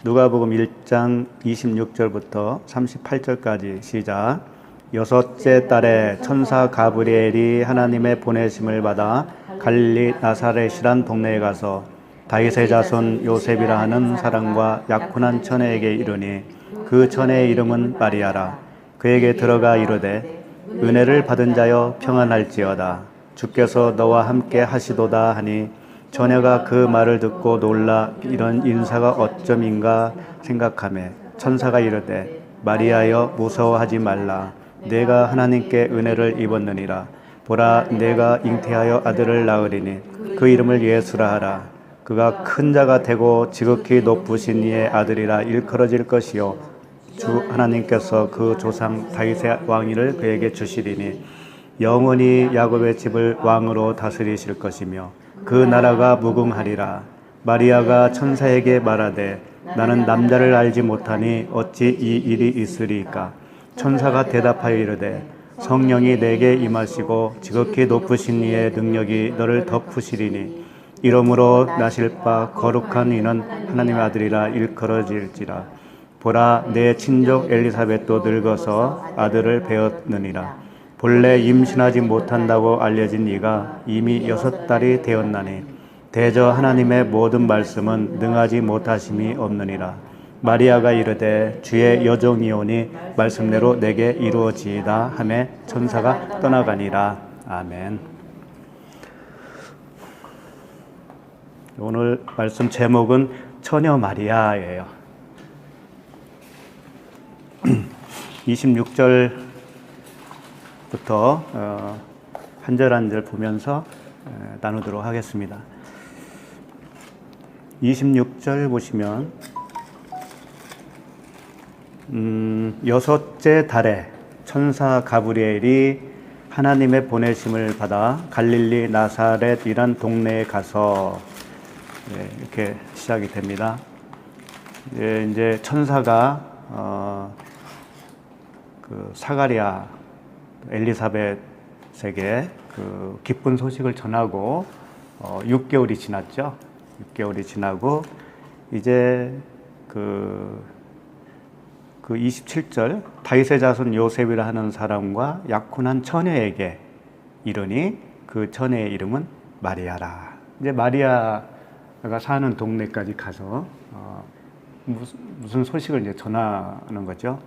누가복음 1장 26절부터 38절까지 시작. 여섯째 달에 천사 가브리엘이 하나님의 보내심을 받아 갈릴리 나사렛이란 동네에 가서 다윗의 자손 요셉이라 하는 사람과 약혼한 처녀에게 이르니 그 처녀의 이름은 마리아라. 그에게 들어가 이르되 은혜를 받은 자여 평안할지어다. 주께서 너와 함께 하시도다 하니 처녀가 그 말을 듣고 놀라 이런 인사가 어쩜인가 생각하며 천사가 이르되 마리아여 무서워하지 말라. 내가 하나님께 은혜를 입었느니라. 보라 내가 잉태하여 아들을 낳으리니 그 이름을 예수라 하라. 그가 큰 자가 되고 지극히 높으신 이의 아들이라 일컬어질 것이요 주 하나님께서 그 조상 다윗의 왕위를 그에게 주시리니 영원히 야곱의 집을 왕으로 다스리실 것이며 그 나라가 무궁하리라. 마리아가 천사에게 말하되 나는 남자를 알지 못하니 어찌 이 일이 있으리까. 천사가 대답하여 이르되 성령이 내게 임하시고 지극히 높으신 이의 능력이 너를 덮으시리니 이러므로 나실 바 거룩한 이는 하나님의 아들이라 일컬어질지라. 보라 내 친족 엘리사벳도 늙어서 아들을 배었느니라. 본래 임신하지 못한다고 알려진 이가 이미 6달이 되었나니 대저 하나님의 모든 말씀은 능하지 못하심이 없느니라. 마리아가 이르되 주의 여종이오니 말씀대로 내게 이루어지이다 하매 천사가 떠나가니라. 아멘. 오늘 말씀 제목은 처녀 마리아예요. 26절 부터 한 절 한 절 보면서 나누도록 하겠습니다. 26절 보시면 여섯째 달에 천사 가브리엘이 하나님의 보내심을 받아 갈릴리 나사렛이란 동네에 가서 이렇게 시작이 됩니다. 이제 천사가 그 사가랴 엘리사벳에게 그 기쁜 소식을 전하고 6개월이 지났죠. 6개월이 지나고 이제 그 27절 다윗의 자손 요셉이라 하는 사람과 약혼한 처녀에게 이르니 그 처녀의 이름은 마리아라. 이제 마리아가 사는 동네까지 가서 무슨 소식을 이제 전하는 거죠.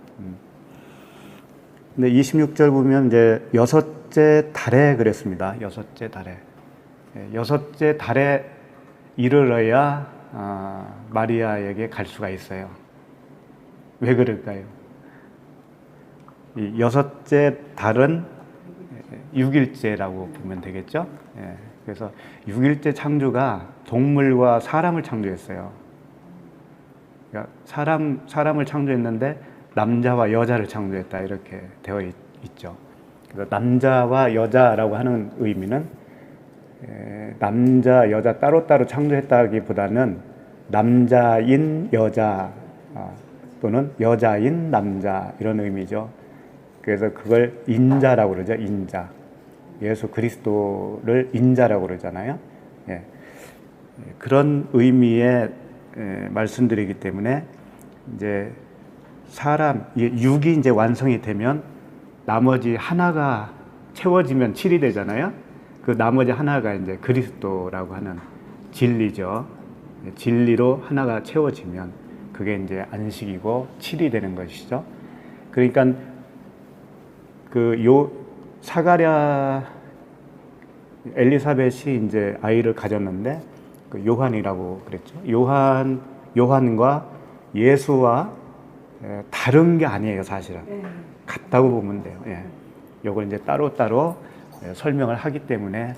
근데 26절 보면 이제 여섯째 달에 그랬습니다. 여섯째 달에. 여섯째 달에 이르러야 마리아에게 갈 수가 있어요. 왜 그럴까요? 이 여섯째 달은 6일째라고 보면 되겠죠. 그래서 6일째 창조가 동물과 사람을 창조했어요. 그러니까 사람을 창조했는데 남자와 여자를 창조했다 이렇게 되어 있죠. 그래서 남자와 여자라고 하는 의미는 남자, 여자 따로따로 창조했다기보다는 남자인 여자 또는 여자인 남자 이런 의미죠. 그래서 그걸 인자라고 그러죠. 인자. 예수 그리스도를 인자라고 그러잖아요. 그런 의미의 말씀드리기 때문에 이제 사람, 육이 이제 완성이 되면 나머지 하나가 채워지면 7이 되잖아요. 그 나머지 하나가 이제 그리스도라고 하는 진리죠. 진리로 하나가 채워지면 그게 이제 안식이고 7이 되는 것이죠. 그러니까 사가랴 엘리사벳이 이제 아이를 가졌는데 그 요한이라고 그랬죠. 요한과 예수와 다른 게 아니에요, 사실은. 같다고 보면 돼요. 요걸 이제 따로따로 설명을 하기 때문에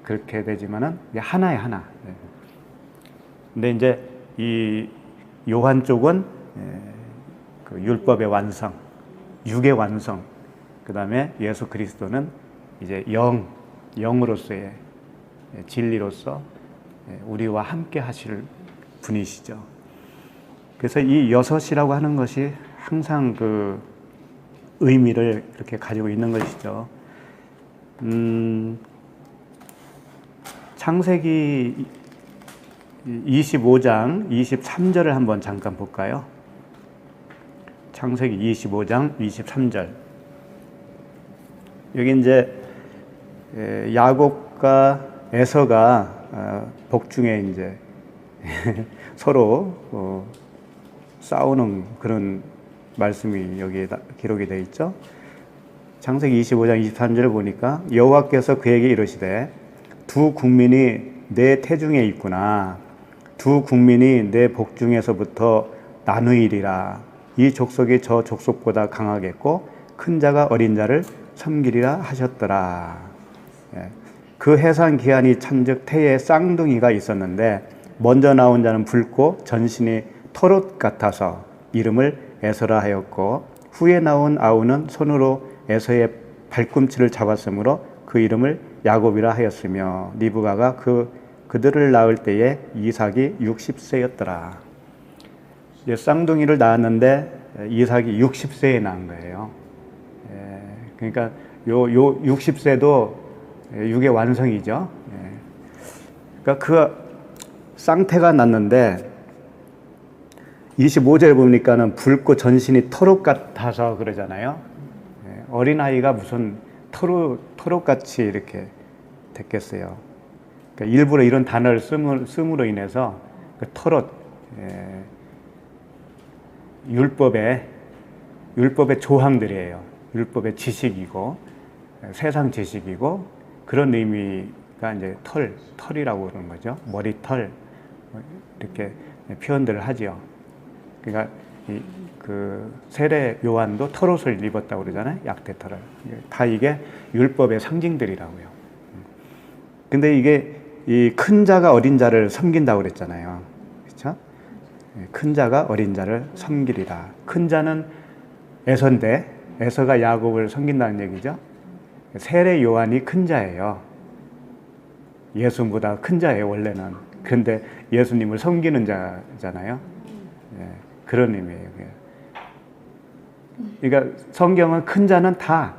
그렇게 되지만은 하나에 하나. 근데 이제 이 요한 쪽은 그 율법의 완성, 육의 완성, 그 다음에 예수 그리스도는 이제 영으로서의 진리로서 우리와 함께 하실 분이시죠. 그래서 이 여섯이라고 하는 것이 항상 그 의미를 이렇게 가지고 있는 것이죠. 창세기 25장 23절을 한번 잠깐 볼까요? 창세기 25장 23절. 여기 이제 야곱과 에서가 복중에 이제 서로 싸우는 그런 말씀이 여기에 기록이 되어 있죠. 창세기 25장 23절을 보니까 여호와께서 그에게 이르시되 두 국민이 내 태중에 있구나. 두 국민이 내 복중에서부터 나누이리라. 이 족속이 저 족속보다 강하겠고 큰 자가 어린 자를 섬기리라 하셨더라. 그 해산 기한이 찬즉 태에 쌍둥이가 있었는데 먼저 나온 자는 붉고 전신이 털옷 같아서 이름을 에서라 하였고 후에 나온 아우는 손으로 에서의 발꿈치를 잡았으므로 그 이름을 야곱이라 하였으며 리브가가 그들을 낳을 때에 이삭이 60세였더라. 쌍둥이를 낳았는데 이삭이 60세에 낳은 거예요. 그러니까 요 60세도 육의 완성이죠. 그러니까 그 쌍태가 낳는데 25절에 보니까는 붉고 전신이 털옷 같아서 그러잖아요. 어린아이가 무슨 털옷같이 이렇게 됐겠어요. 그러니까 일부러 이런 단어를 씀으로 인해서 그 털옷, 율법의 조항들이에요. 율법의 지식이고 세상 지식이고 그런 의미가 이제 털이라고 그러는 거죠. 머리털 이렇게 표현들을 하죠. 그러니까 그 세례 요한도 털옷을 입었다고 그러잖아요. 약대털을. 다 이게 율법의 상징들이라고요. 근데 이게 이 큰 자가 어린 자를 섬긴다고 그랬잖아요. 그렇죠? 큰 자가 어린 자를 섬기리라. 큰 자는 에서인데 에서가 야곱을 섬긴다는 얘기죠. 세례 요한이 큰 자예요. 예수보다 큰 자예요, 원래는. 근데 예수님을 섬기는 자잖아요. 그런 의미예요. 그러니까 성경은 큰 자는 다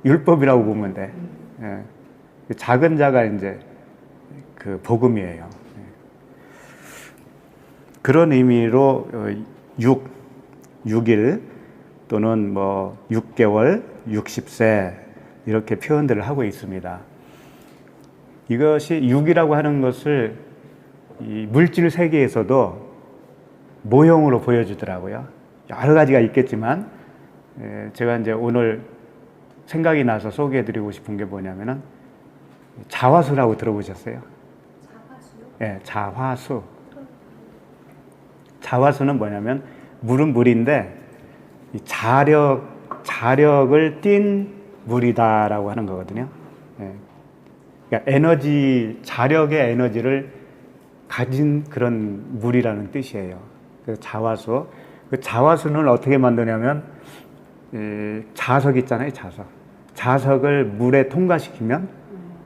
율법이라고 보면 돼. 작은 자가 이제 그 복음이에요. 그런 의미로 6일 또는 뭐 6개월, 60세 이렇게 표현들을 하고 있습니다. 이것이 6이라고 하는 것을 이 물질 세계에서도 모형으로 보여주더라고요. 여러 가지가 있겠지만 제가 이제 오늘 생각이 나서 소개해드리고 싶은 게 뭐냐면은 자화수라고 들어보셨어요? 자화수요? 네, 자화수. 자화수는 뭐냐면 물은 물인데 자력을 띤 물이다라고 하는 거거든요. 그러니까 자력의 에너지를 가진 그런 물이라는 뜻이에요. 그래서 자화수. 그 자화수는 어떻게 만드냐면 자석 있잖아요, 자석. 자석을 물에 통과시키면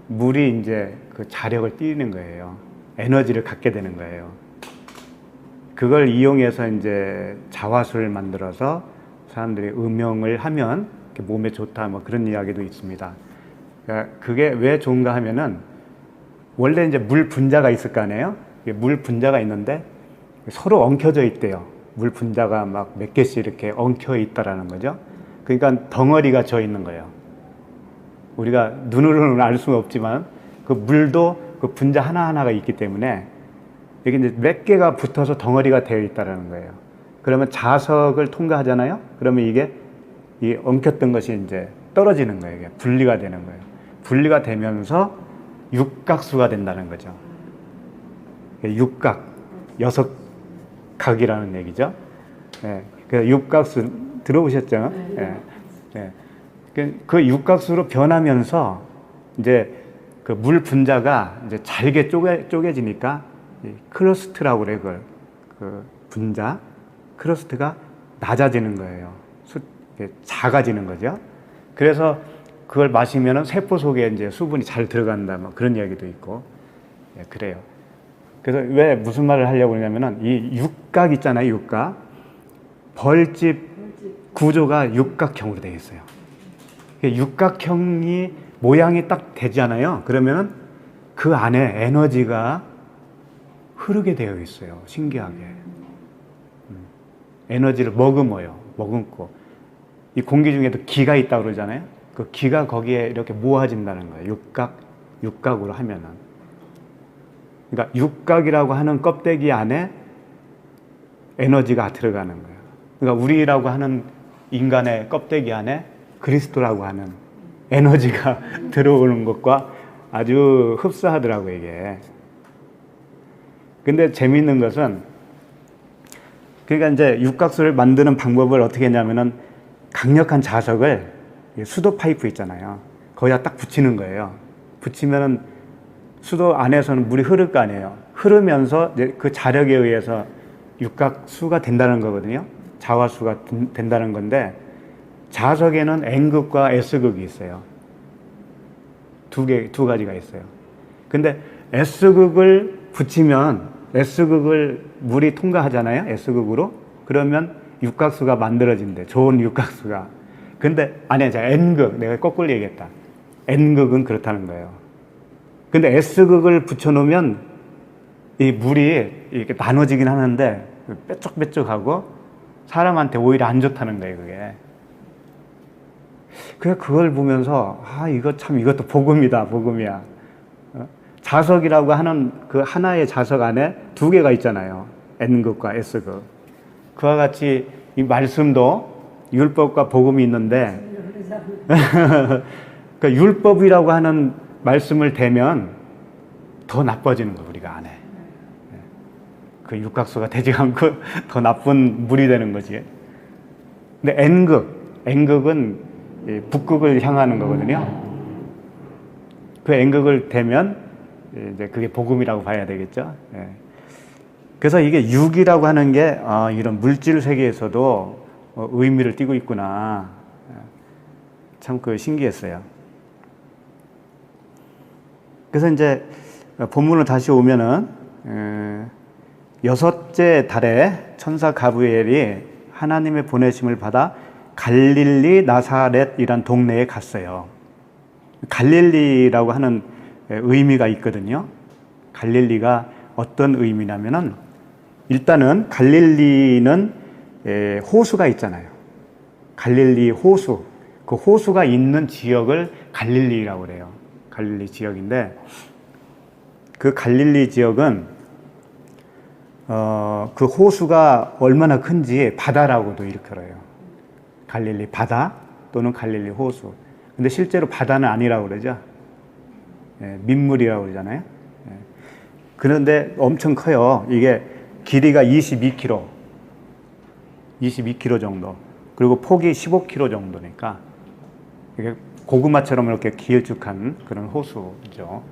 물이 이제 그 자력을 띠는 거예요. 에너지를 갖게 되는 거예요. 그걸 이용해서 이제 자화수를 만들어서 사람들이 음용을 하면 몸에 좋다, 뭐 그런 이야기도 있습니다. 그러니까 그게 왜 좋은가 하면은 원래 이제 물 분자가 있을 거 아니에요? 물 분자가 있는데 서로 엉켜져 있대요. 물 분자가 막 몇 개씩 이렇게 엉켜 있다라는 거죠. 그러니까 덩어리가 져 있는 거예요. 우리가 눈으로는 알 수가 없지만 그 물도 그 분자 하나하나가 있기 때문에 여기 이제 몇 개가 붙어서 덩어리가 되어 있다라는 거예요. 그러면 자석을 통과하잖아요. 그러면 이게 이 엉켰던 것이 이제 떨어지는 거예요. 이게 분리가 되는 거예요. 분리가 되면서 육각수가 된다는 거죠. 육각, 6각이라는 얘기죠. 그 육각수 들어보셨죠? 그 육각수로 변하면서 이제 그 물 분자가 이제 잘게 쪼개지니까 크러스트라고 그래, 그걸. 그 분자, 크러스트가 낮아지는 거예요. 작아지는 거죠. 그래서 그걸 마시면은 세포 속에 이제 수분이 잘 들어간다, 뭐 그런 이야기도 있고, 그래요. 그래서 왜 무슨 말을 하려고 그러냐면은 이 육각 있잖아요, 육각. 벌집 구조가 육각형으로 되어 있어요. 육각형이 모양이 딱 되잖아요. 그러면 그 안에 에너지가 흐르게 되어 있어요. 신기하게. 에너지를 머금어요. 머금고. 이 공기 중에도 기가 있다고 그러잖아요. 그 기가 거기에 이렇게 모아진다는 거예요. 육각으로 하면은. 그러니까 육각이라고 하는 껍데기 안에 에너지가 들어가는 거예요. 그러니까 우리라고 하는 인간의 껍데기 안에 그리스도라고 하는 에너지가 들어오는 것과 아주 흡사하더라고요, 이게. 근데 재미있는 것은, 그러니까 이제 육각수를 만드는 방법을 어떻게 했냐면은 강력한 자석을 수도 파이프 있잖아요. 거기다 딱 붙이는 거예요. 붙이면은 수도 안에서는 물이 흐를 거 아니에요. 흐르면서 그 자력에 의해서 육각수가 된다는 거거든요. 자화수가 된다는 건데, 자석에는 N극과 S극이 있어요. 두 가지가 있어요. 근데 S극을 붙이면 S극을 물이 통과하잖아요. S극으로. 그러면 육각수가 만들어진대. 좋은 육각수가. 근데 아니야, 자 N극. 내가 거꾸로 얘기했다. N극은 그렇다는 거예요. 근데 S극을 붙여놓으면 이 물이 이렇게 나눠지긴 하는데 뾰족뾰족하고 사람한테 오히려 안 좋다는 거예요, 그게. 그래서 그걸 보면서 이것도 복음이다, 복음이야. 자석이라고 하는 그 하나의 자석 안에 두 개가 있잖아요. N극과 S극. 그와 같이 이 말씀도 율법과 복음이 있는데 그러니까 율법이라고 하는 말씀을 대면 더 나빠지는 거예요, 우리가 안에. 그 육각수가 되지 않고 더 나쁜 물이 되는 거지. 근데 N극은 북극을 향하는 거거든요. 그 N극을 대면 이제 그게 복음이라고 봐야 되겠죠. 그래서 이게 육이라고 하는 게 이런 물질 세계에서도 의미를 띠고 있구나. 참 그 신기했어요. 그래서 이제 본문을 다시 오면은 여섯째 달에 천사 가브리엘이 하나님의 보내심을 받아 갈릴리 나사렛이란 동네에 갔어요. 갈릴리라고 하는 의미가 있거든요. 갈릴리가 어떤 의미냐면은 일단은 갈릴리는 호수가 있잖아요. 갈릴리 호수. 그 호수가 있는 지역을 갈릴리라고 그래요. 갈릴리 지역인데 그 갈릴리 지역은 그 호수가 얼마나 큰지 바다라고도 일컬어요. 갈릴리 바다 또는 갈릴리 호수. 근데 실제로 바다는 아니라고 그러죠. 민물이라고 그러잖아요. 그런데 엄청 커요. 이게 길이가 22km 정도. 그리고 폭이 15km 정도니까 이게 고구마처럼 이렇게 길쭉한 그런 호수죠.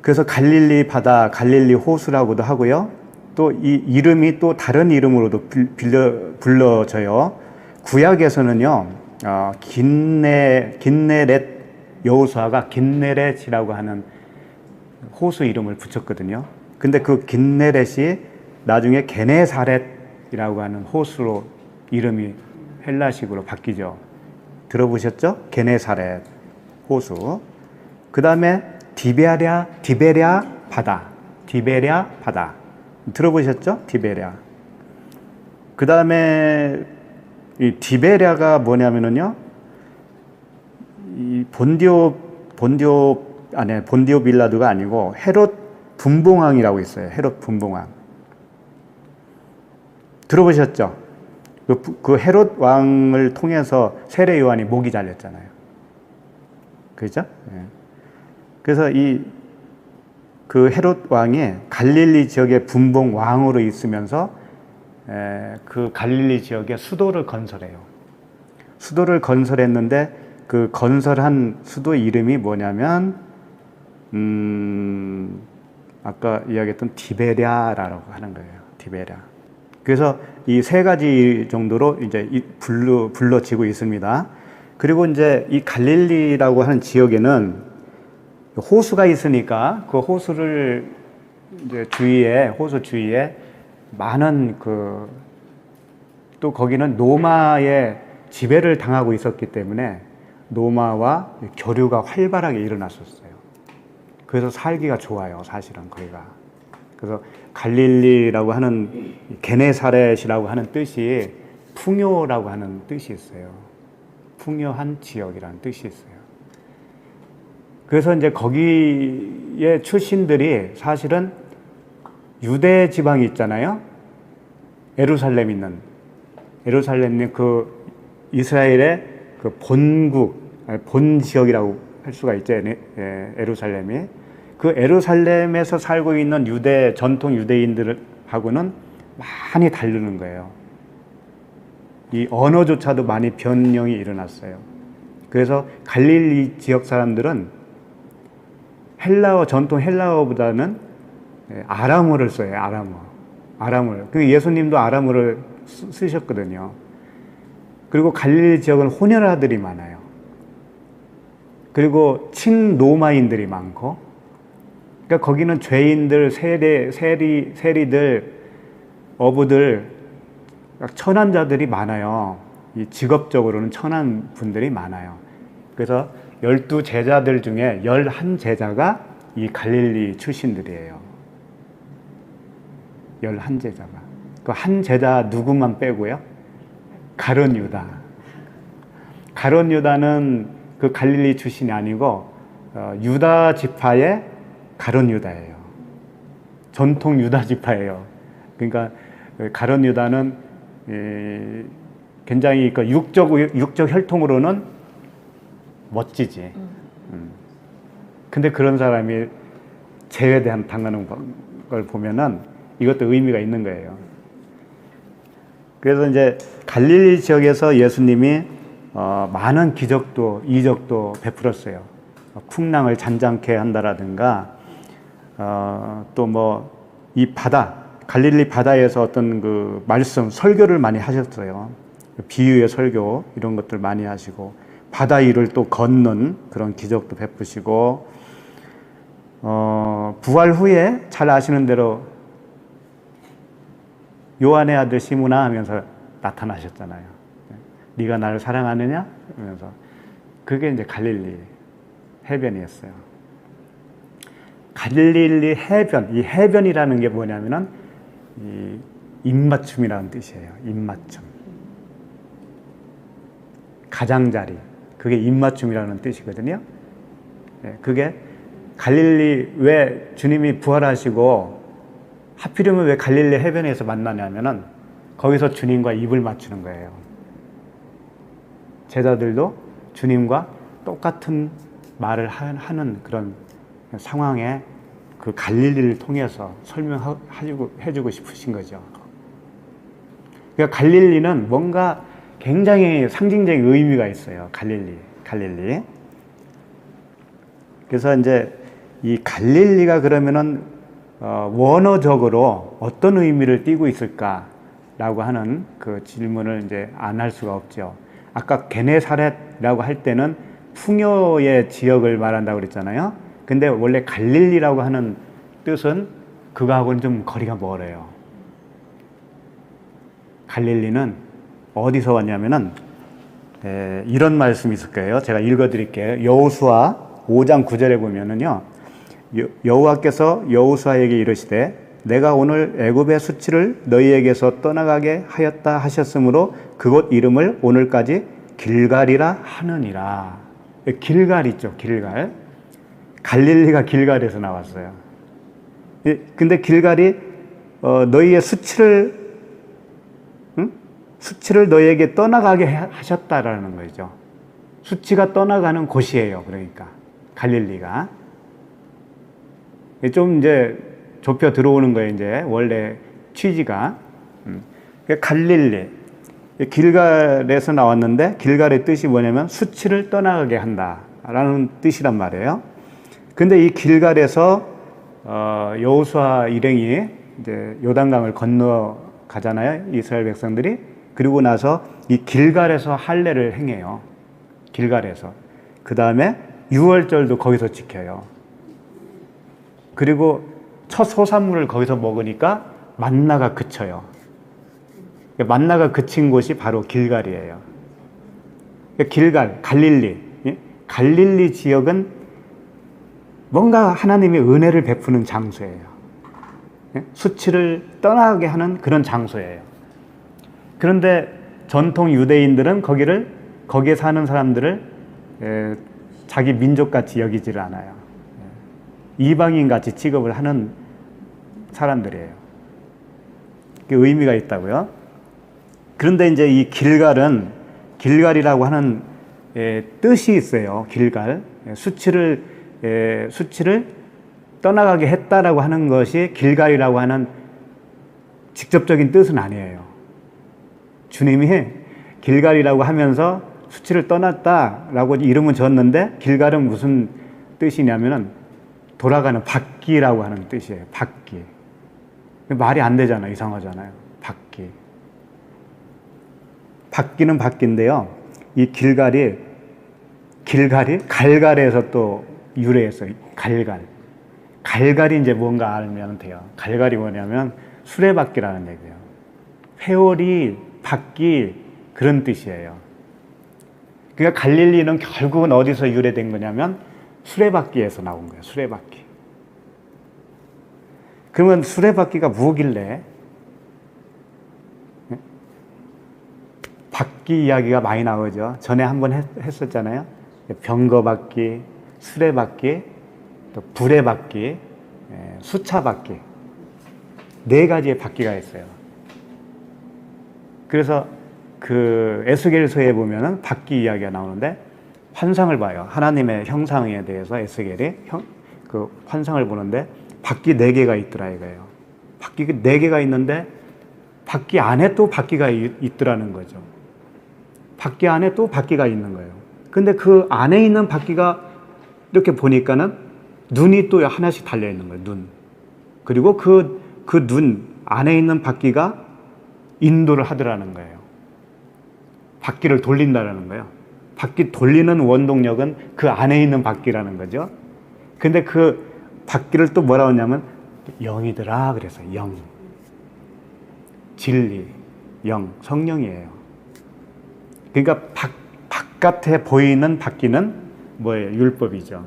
그래서 갈릴리 바다, 갈릴리 호수라고도 하고요. 또 이 이름이 또 다른 이름으로도 불러져요. 구약에서는요, 긴네렛 여호수아가 긴네렛이라고 하는 호수 이름을 붙였거든요. 근데 그 긴네렛이 나중에 게네사렛이라고 하는 호수로 이름이 헬라식으로 바뀌죠. 들어보셨죠? 게네사렛 호수. 그 다음에 디베랴 바다. 들어보셨죠? 디베랴. 그 다음에 이 디베랴가 뭐냐면은요, 이 본디오 빌라도가 아니고 헤롯 분봉왕이라고 있어요. 헤롯 분봉왕. 들어보셨죠? 그 헤롯 왕을 통해서 세례 요한이 목이 잘렸잖아요. 그렇죠? 그래서 그 헤롯 왕이 갈릴리 지역의 분봉 왕으로 있으면서 그 갈릴리 지역에 수도를 건설해요. 수도를 건설했는데 그 건설한 수도 이름이 뭐냐면 아까 이야기했던 디베랴라고 하는 거예요. 디베랴. 그래서 이 세 가지 정도로 이제 불러지고 있습니다. 그리고 이제 이 갈릴리라고 하는 지역에는 호수가 있으니까 그 호수를 이제 호수 주위에 많은 그 또 거기는 로마의 지배를 당하고 있었기 때문에 로마와 교류가 활발하게 일어났었어요. 그래서 살기가 좋아요, 사실은 거기가. 그래서 갈릴리라고 하는 게네사렛이라고 하는 뜻이 풍요라고 하는 뜻이 있어요. 풍요한 지역이라는 뜻이 있어요. 그래서 이제 거기에 출신들이 사실은 유대 지방이 있잖아요. 예루살렘 있는 그 이스라엘의 그 본 지역이라고 할 수가 있죠. 예루살렘이. 그 예루살렘에서 살고 있는 전통 유대인들하고는 많이 다르는 거예요. 이 언어조차도 많이 변형이 일어났어요. 그래서 갈릴리 지역 사람들은 전통 헬라어보다는 아람어를 써요. 아람어를. 그 예수님도 아람어를 쓰셨거든요. 그리고 갈릴리 지역은 혼혈아들이 많아요. 그리고 친로마인들이 많고, 그러니까 거기는 죄인들, 세리들, 어부들, 천한 자들이 많아요. 이 직업적으로는 천한 분들이 많아요. 그래서 12제자들 중에 11제자가 이 갈릴리 출신들이에요. 11제자가. 그 한 제자 누구만 빼고요? 가룟 유다. 가룟 유다는 그 갈릴리 출신이 아니고 유다 지파의 가룟 유다예요. 전통 유다 지파예요. 그러니까 가룟 유다는 굉장히 그 육적 혈통으로는 멋지지. 근데 그런 사람이 당하는 걸 보면은 이것도 의미가 있는 거예요. 그래서 이제 갈릴리 지역에서 예수님이 많은 이적도 베풀었어요. 풍랑을 잔잔케 한다라든가, 또 뭐 이 갈릴리 바다에서 어떤 그 설교를 많이 하셨어요. 비유의 설교 이런 것들 많이 하시고, 바다 위를 또 걷는 그런 기적도 베푸시고, 부활 후에 잘 아시는 대로 요한의 아들 시므나 하면서 나타나셨잖아요. 네가 나를 사랑하느냐? 하면서. 그게 이제 갈릴리 해변이었어요. 갈릴리 해변, 이 해변이라는 게 뭐냐면은 이 입맞춤이라는 뜻이에요. 입맞춤. 가장자리. 그게 입맞춤이라는 뜻이거든요. 그게 갈릴리, 왜 주님이 부활하시고 하필이면 왜 갈릴리 해변에서 만나냐면은 거기서 주님과 입을 맞추는 거예요. 제자들도 주님과 똑같은 말을 하는 그런 상황에 그 갈릴리를 통해서 설명해주고 싶으신 거죠. 그러니까 갈릴리는 뭔가 굉장히 상징적인 의미가 있어요. 갈릴리. 그래서 이제 이 갈릴리가 그러면은 원어적으로 어떤 의미를 띠고 있을까라고 하는 그 질문을 이제 안 할 수가 없죠. 아까 게네사렛이라고 할 때는 풍요의 지역을 말한다고 그랬잖아요. 근데 원래 갈릴리라고 하는 뜻은 그거하고는 좀 거리가 멀어요. 갈릴리는 어디서 왔냐면은 이런 말씀이 있을 거예요. 제가 읽어드릴게요. 여호수아 5장 9절에 보면은요, 여호와께서 여호수아에게 이르시되 내가 오늘 애굽의 수치를 너희에게서 떠나가게 하였다 하셨으므로 그곳 이름을 오늘까지 길갈이라 하느니라. 길갈 있죠, 길갈. 갈릴리가 길갈에서 나왔어요. 근데 길갈이 너희의 수치를 너희에게 떠나가게 하셨다라는 거죠. 수치가 떠나가는 곳이에요. 그러니까 갈릴리가 좀 이제 좁혀 들어오는 거예요. 이제 원래 취지가 갈릴리, 길갈에서 나왔는데 길갈의 뜻이 뭐냐면 수치를 떠나가게 한다라는 뜻이란 말이에요. 근데 이 길갈에서 여호수아 일행이 이제 요단강을 건너가잖아요. 이스라엘 백성들이. 그리고 나서 이 길갈에서 할례를 행해요. 길갈에서. 그 다음에 유월절도 거기서 지켜요. 그리고 첫 소산물을 거기서 먹으니까 만나가 그쳐요. 만나가 그친 곳이 바로 길갈이에요. 길갈, 갈릴리. 예? 갈릴리 지역은 뭔가 하나님의 은혜를 베푸는 장소예요. 예? 수치를 떠나게 하는 그런 장소예요. 그런데 전통 유대인들은 거기에 사는 사람들을 자기 민족같이 여기지를 않아요. 이방인같이 취급을 하는 사람들이에요. 그게 의미가 있다고요. 그런데 이제 이 길갈이라고 하는 뜻이 있어요. 길갈. 수치를 떠나가게 했다라고 하는 것이 길갈이라고 하는 직접적인 뜻은 아니에요. 주님이 길갈이라고 하면서 수치를 떠났다라고 이름은 줬는데 길갈은 무슨 뜻이냐면은 돌아가는 바퀴라고 하는 뜻이에요. 바퀴. 말이 안 되잖아요. 이상하잖아요. 바퀴. 바퀴는 바퀴인데요. 이 길갈이 갈갈에서 또 유래했어요. 갈갈이 이제 뭔가 알면 돼요. 갈갈이 뭐냐면 수레바퀴라는 얘기예요. 회오리, 바퀴 그런 뜻이에요. 그러니까 갈릴리는 결국은 어디서 유래된 거냐면 수레바퀴에서 나온 거예요. 수레바퀴. 그러면 수레바퀴가 뭐길래 바퀴 이야기가 많이 나오죠. 전에 한번 했었잖아요. 병거바퀴, 수레바퀴, 또 부레바퀴, 수차바퀴. 4가지의 바퀴가 있어요. 그래서 그 에스겔서에 보면은 바퀴 이야기가 나오는데 환상을 봐요. 하나님의 형상에 대해서 에스겔이 그 환상을 보는데 바퀴 4개가 있더라 이거예요. 바퀴 4개가 있는데 바퀴 안에 또 바퀴가 있더라는 거죠. 바퀴 안에 또 바퀴가 있는 거예요. 근데 그 안에 있는 바퀴가 이렇게 보니까는 눈이 또 하나씩 달려 있는 거예요. 눈. 그리고 그 눈 안에 있는 바퀴가 인도를 하더라는 거예요. 바퀴를 돌린다라는 거예요. 바퀴 돌리는 원동력은 그 안에 있는 바퀴라는 거죠. 근데 그 바퀴를 또 뭐라고 하냐면 영이더라 그래서 영. 진리, 영, 성령이에요. 그러니까 바깥에 보이는 바퀴는 뭐예요? 율법이죠.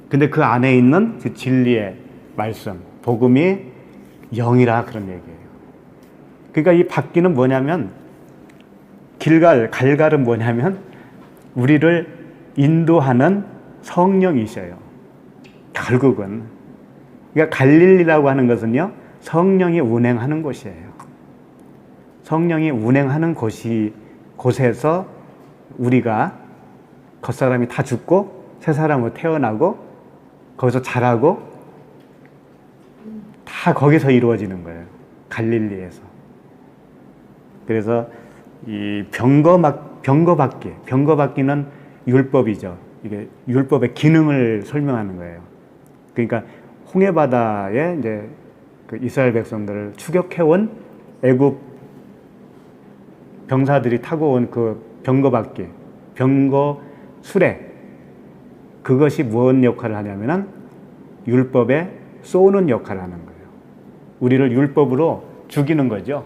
근데 그 안에 있는 그 진리의 말씀, 복음이 영이라 그런 얘기예요. 그러니까 이 바퀴는 뭐냐면 갈갈은 뭐냐면 우리를 인도하는 성령이셔요. 결국은. 그러니까 갈릴리라고 하는 것은요, 성령이 운행하는 곳이에요. 성령이 운행하는 곳에서 우리가 겉사람이 다 죽고 새 사람으로 태어나고 거기서 자라고 다 거기서 이루어지는 거예요. 갈릴리에서. 그래서 이 병거바퀴는 율법이죠. 이게 율법의 기능을 설명하는 거예요. 그러니까 홍해바다에 이제 그 이스라엘 백성들을 추격해온 애굽 병사들이 타고 온 그 병거바퀴, 병거 수레, 그것이 무슨 역할을 하냐면은 율법에 쏘는 역할을 하는 거예요. 우리를 율법으로 죽이는 거죠.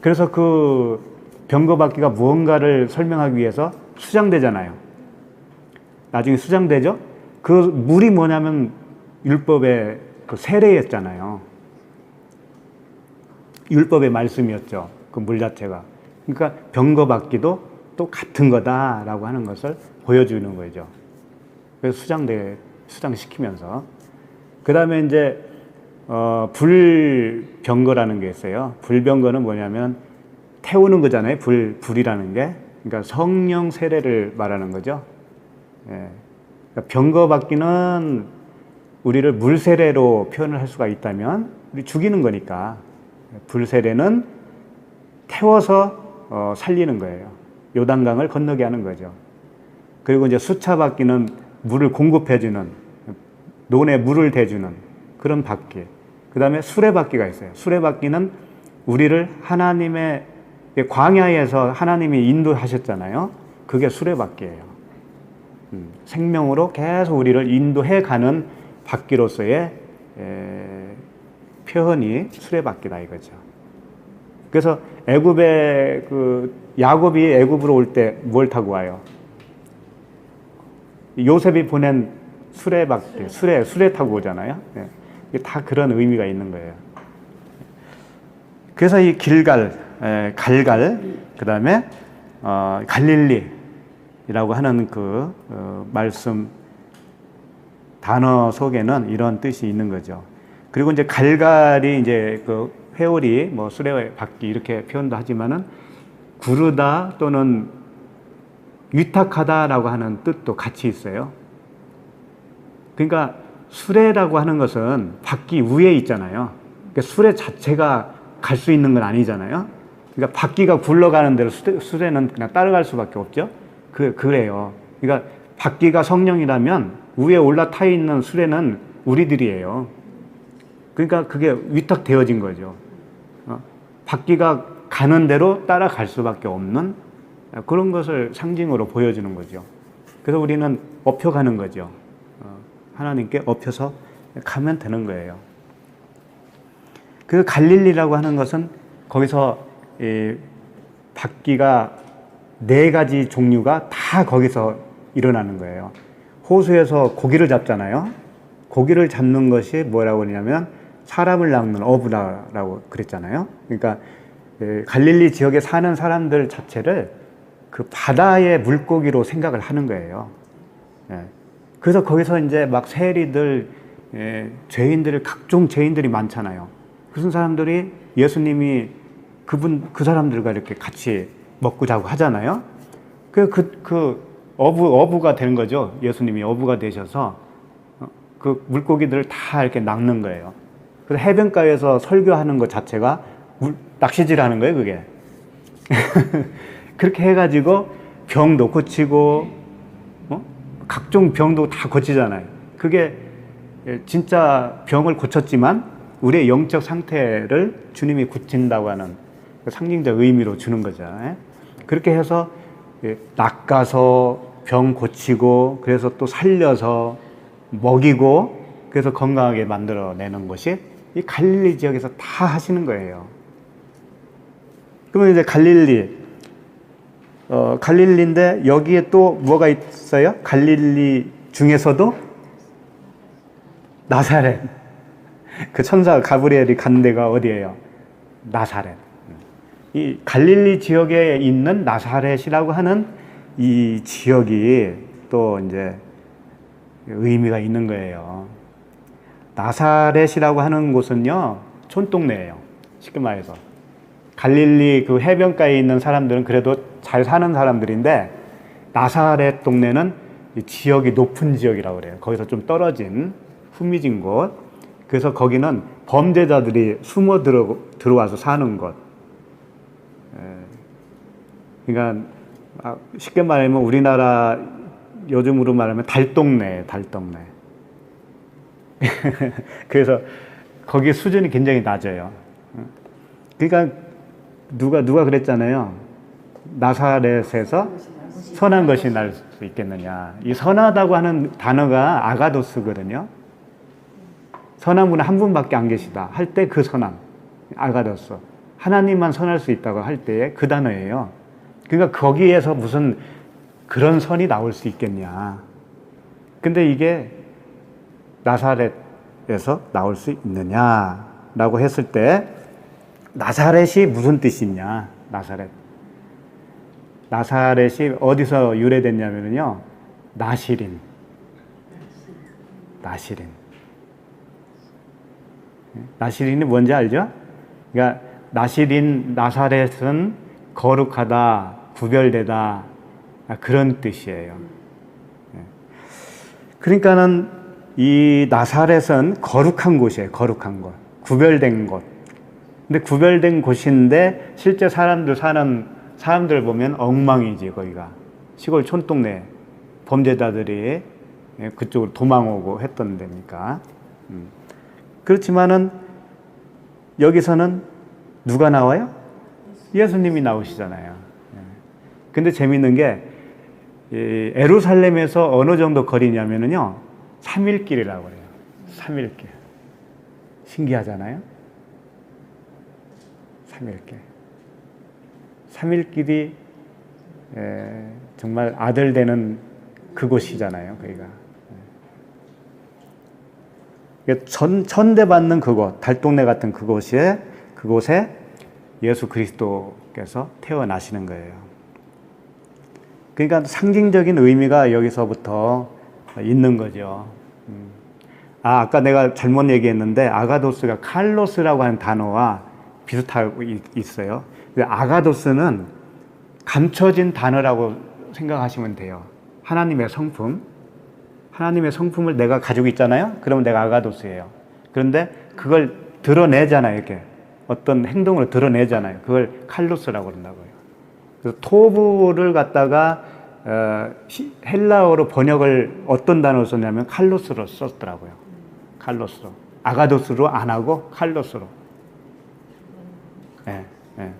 그래서 그 병거바퀴가 무언가를 설명하기 위해서 수장되잖아요. 나중에 수장되죠? 그 물이 뭐냐면 율법의 그 세례였잖아요. 율법의 말씀이었죠. 그 물 자체가. 그러니까 병거바퀴도 또 같은 거다라고 하는 것을 보여주는 거죠. 그래서 수장시키면서. 그 다음에 이제, 불병거라는 게 있어요. 불병거는 뭐냐면 태우는 거잖아요. 불이라는 게. 그러니까 성령 세례를 말하는 거죠. 예. 그러니까 병거바퀴는 우리를 물 세례로 표현을 할 수가 있다면 우리 죽이는 거니까 불 세례는 태워서 살리는 거예요. 요단강을 건너게 하는 거죠. 그리고 이제 수차바퀴는 물을 공급해주는, 논에 물을 대주는 그런 바퀴. 그 다음에 수레바퀴가 있어요. 수레바퀴는 우리를 하나님의 광야에서 하나님이 인도하셨잖아요. 그게 수레바퀴예요. 생명으로 계속 우리를 인도해 가는 바퀴로서의 표현이 수레바퀴다 이거죠. 그래서 애굽에 그 야곱이 애굽으로 올 때 뭘 타고 와요? 요셉이 보낸 수레바퀴, 수레 타고 오잖아요. 네. 이게 다 그런 의미가 있는 거예요. 그래서 이 갈갈, 그 다음에 갈릴리라고 하는 그 말씀 단어 속에는 이런 뜻이 있는 거죠. 그리고 이제 갈갈이 이제 그 회오리, 뭐 수레바퀴 이렇게 표현도 하지만은 구르다 또는 위탁하다라고 하는 뜻도 같이 있어요. 그러니까 수레라고 하는 것은 바퀴 위에 있잖아요. 그러니까 수레 자체가 갈 수 있는 건 아니잖아요. 그러니까 바퀴가 굴러가는 대로 수레는 그냥 따라갈 수밖에 없죠. 그래요. 그러니까 바퀴가 성령이라면 위에 올라타 있는 수레는 우리들이에요. 그러니까 그게 위탁되어진 거죠. 바퀴가 가는 대로 따라갈 수밖에 없는 그런 것을 상징으로 보여주는 거죠. 그래서 우리는 업혀가는 거죠. 하나님께 업혀서 가면 되는 거예요. 그 갈릴리라고 하는 것은 거기서 바퀴가 4가지 종류가 다 거기서 일어나는 거예요. 호수에서 고기를 잡잖아요. 고기를 잡는 것이 뭐라고 하냐면 사람을 낚는 어부라고 그랬잖아요. 그러니까 갈릴리 지역에 사는 사람들 자체를 그 바다의 물고기로 생각을 하는 거예요. 그래서 거기서 이제 막 세리들, 죄인들, 각종 죄인들이 많잖아요. 그런 사람들이 예수님이 그 사람들과 이렇게 같이 먹고 자고 하잖아요. 어부가 되는 거죠. 예수님이 어부가 되셔서 그 물고기들을 다 이렇게 낚는 거예요. 그래서 해변가에서 설교하는 것 자체가 낚시질 하는 거예요, 그게. 그렇게 해가지고 병도 고치고, 각종 병도 다 고치잖아요. 그게 진짜 병을 고쳤지만 우리의 영적 상태를 주님이 고친다고 하는 상징적 의미로 주는 거죠. 그렇게 해서 낚아서 병 고치고, 그래서 또 살려서 먹이고, 그래서 건강하게 만들어내는 것이 이 갈릴리 지역에서 다 하시는 거예요. 그러면 이제 갈릴리인데 여기에 또 뭐가 있어요? 갈릴리 중에서도 나사렛. 그 천사 가브리엘이 간 데가 어디예요? 나사렛. 이 갈릴리 지역에 있는 나사렛이라고 하는 이 지역이 또 이제 의미가 있는 거예요. 나사렛이라고 하는 곳은요, 촌동네예요. 쉽게 말해서. 갈릴리 그 해변가에 있는 사람들은 그래도 잘 사는 사람들인데, 나사렛 동네는 지역이 높은 지역이라고 그래요. 거기서 좀 떨어진 후미진 곳. 그래서 거기는 범죄자들이 숨어 들어와서 사는 곳. 그러니까 쉽게 말하면 우리나라 요즘으로 말하면 달동네. 그래서 거기 수준이 굉장히 낮아요. 그러니까 누가 그랬잖아요. 나사렛에서 선한 것이 날 수 있겠느냐. 이 선하다고 하는 단어가 아가도스거든요. 선한 분은 한 분밖에 안 계시다 할 때 그 선함, 아가도스. 하나님만 선할 수 있다고 할 때의 그 단어예요. 그러니까 거기에서 무슨 그런 선이 나올 수 있겠냐. 근데 이게 나사렛에서 나올 수 있느냐라고 했을 때, 나사렛이 무슨 뜻이냐. 나사렛이 어디서 유래됐냐면요, 나시린. 나시린이 뭔지 알죠? 그러니까 나사렛은 거룩하다, 구별되다, 그런 뜻이에요. 그러니까는 이 나사렛은 거룩한 곳이에요. 거룩한 곳, 구별된 곳. 근데 구별된 곳인데 실제 사람들 보면 엉망이지. 거기가 시골 촌동네, 범죄자들이 그쪽으로 도망오고 했던 데니까. 그렇지만은 여기서는 누가 나와요? 예수님이 나오시잖아요. 근데 재밌는 게 예루살렘에서 어느 정도 거리냐면요, 3일길이라고 그래요. 3일길. 신기하잖아요. 3일길. 삼일길이 정말 아들 되는 그곳이잖아요. 거기가 천대받는 그곳, 달동네 같은 그곳에 예수 그리스도께서 태어나시는 거예요. 그러니까 상징적인 의미가 여기서부터 있는 거죠. 아까 내가 잘못 얘기했는데 아가도스가 칼로스라고 하는 단어와 비슷하고 있어요. 아가도스는 감춰진 단어라고 생각하시면 돼요. 하나님의 성품. 하나님의 성품을 내가 가지고 있잖아요. 그러면 내가 아가도스예요. 그런데 그걸 드러내잖아요. 이렇게 어떤 행동으로 드러내잖아요. 그걸 칼로스라고 그런다고요. 그래서 토부를 갖다가 헬라어로 번역을 어떤 단어로 썼냐면 칼로스로 썼더라고요. 칼로스로. 아가도스로 안 하고 칼로스로. 네, 네.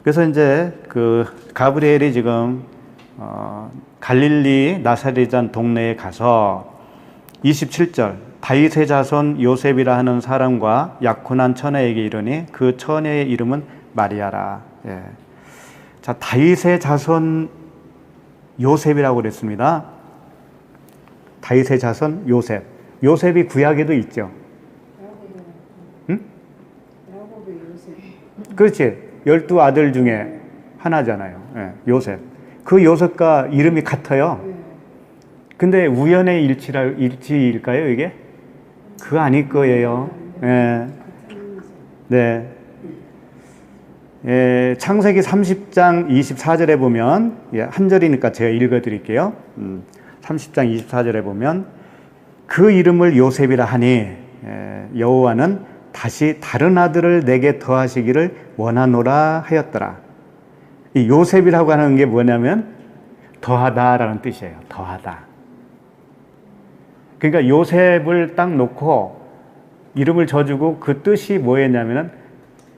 그래서 이제 그 가브리엘이 지금 갈릴리 나사렛이라는 동네에 가서 27절 다윗의 자손 요셉이라 하는 사람과 약혼한 처녀에게 이르니 그 처녀의 이름은 마리아라. 예. 자, 다윗의 자손 요셉이라고 그랬습니다. 다윗의 자손 요셉. 요셉이 구약에도 있죠. 응? 그렇지. 12아들 중에 하나잖아요. 예, 요셉. 그 요셉과 이름이 같아요. 근데 우연의 일치일까요, 이게? 그거 아닐 거예요. 예. 네. 예, 창세기 30장 24절에 보면, 한 절이니까 제가 읽어드릴게요. 30장 24절에 보면, 그 이름을 요셉이라 하니, 여호와는 다시 다른 아들을 내게 더하시기를 원하노라 하였더라. 이 요셉이라고 하는 게 뭐냐면, 더하다라는 뜻이에요. 더하다. 그러니까 요셉을 딱 놓고 이름을 져주고 그 뜻이 뭐였냐면은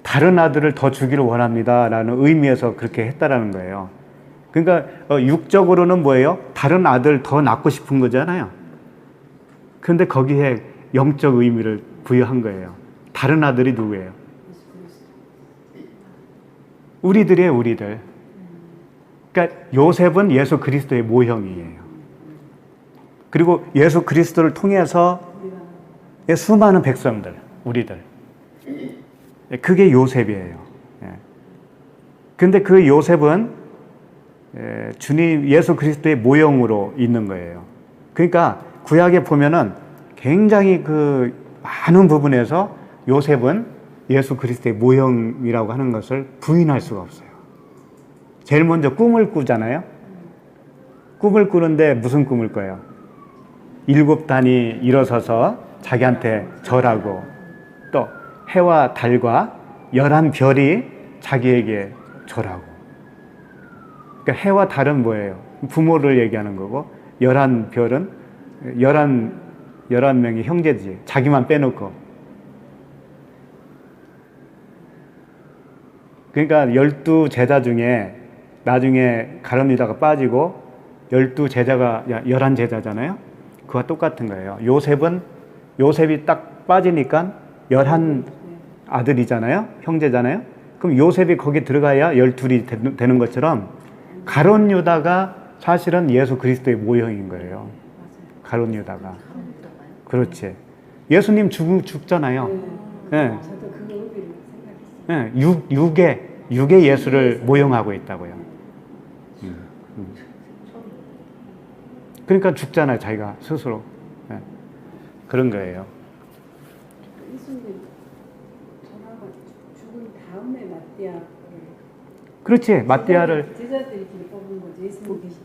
다른 아들을 더 주기를 원합니다 라는 의미에서 그렇게 했다라는 거예요. 그러니까 육적으로는 뭐예요? 다른 아들 더 낳고 싶은 거잖아요. 그런데 거기에 영적 의미를 부여한 거예요. 다른 아들이 누구예요? 우리들이에요, 우리들. 그러니까 요셉은 예수 그리스도의 모형이에요. 그리고 예수 그리스도를 통해서 수많은 백성들, 우리들. 그게 요셉이에요. 근데 그 요셉은 주님 예수 그리스도의 모형으로 있는 거예요. 그러니까 구약에 보면은 굉장히 그 많은 부분에서 요셉은 예수 그리스도의 모형이라고 하는 것을 부인할 수가 없어요. 제일 먼저 꿈을 꾸잖아요. 꿈을 꾸는데 무슨 꿈을 꿔요? 7단이 일어서서 자기한테 절하고 또 해와 달과 11별이 자기에게 절하고. 그러니까 해와 달은 뭐예요? 부모를 얘기하는 거고 11별은 11명의 형제지. 자기만 빼놓고. 그러니까 12제자 중에 나중에 가룟유다가 빠지고 12제자가 11제자잖아요. 그와 똑같은 거예요. 요셉이 딱 빠지니까 11아들이잖아요. 형제잖아요. 그럼 요셉이 거기 들어가야 12이 되는 것처럼 가룟유다가 사실은 예수 그리스도의 모형인 거예요. 가룟유다가. 그렇지. 예수님 죽잖아요. 네. 네. 육의 예수를 모형하고 있다고요. 그러니까 죽잖아요, 자기가 스스로. 네. 그런 거예요. 예수님 전하고 죽은 다음에 마띠아를. 그렇지, 마띠아를 제자들이 뽑은 거지. 예수님 계실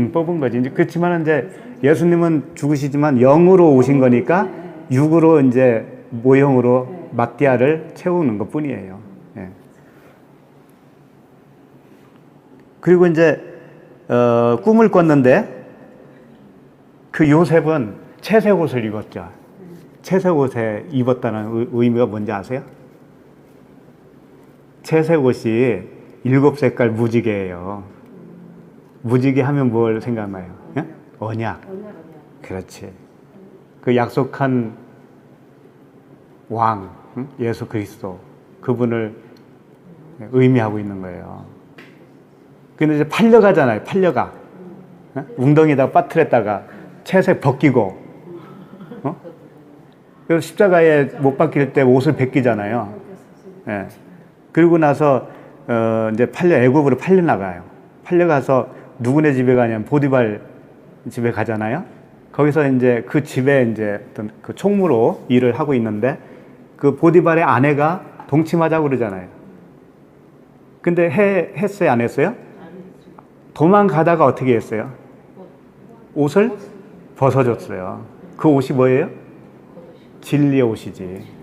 때 뽑은 거지. 그렇지만 이제 예수님은 죽으시지만 영으로 오신 거니까 육으로 이제 모형으로 마띠아를 채우는 것 뿐이에요. 네. 그리고 이제 꿈을 꿨는데 그 요셉은 채색 옷을 입었죠. 채색 옷에 입었다는 의미가 뭔지 아세요? 채색 옷이 7색깔 무지개예요. 무지개 하면 뭘 생각나요? 예? 언약. 그렇지. 그 약속한 왕, 응? 예수 그리스도 그분을 의미하고 있는 거예요. 근데 이제 팔려가잖아요. 팔려가. 응? 웅덩이에다가 빠뜨렸다가 채색 벗기고, 어? 그래서 십자가에 못 박힐 때 옷을 벗기잖아요. 예. 그리고 나서 이제 애굽으로 팔려 나가요. 팔려가서 누구네 집에 가냐면 보디발 집에 가잖아요. 거기서 이제 그 집에 이제 어떤 그 총무로 일을 하고 있는데 그 보디발의 아내가 동침하자고 그러잖아요. 근데 했어요, 안 했어요? 도망가다가 어떻게 했어요? 옷을 벗어줬어요. 그 옷이 뭐예요? 진리의 옷이지.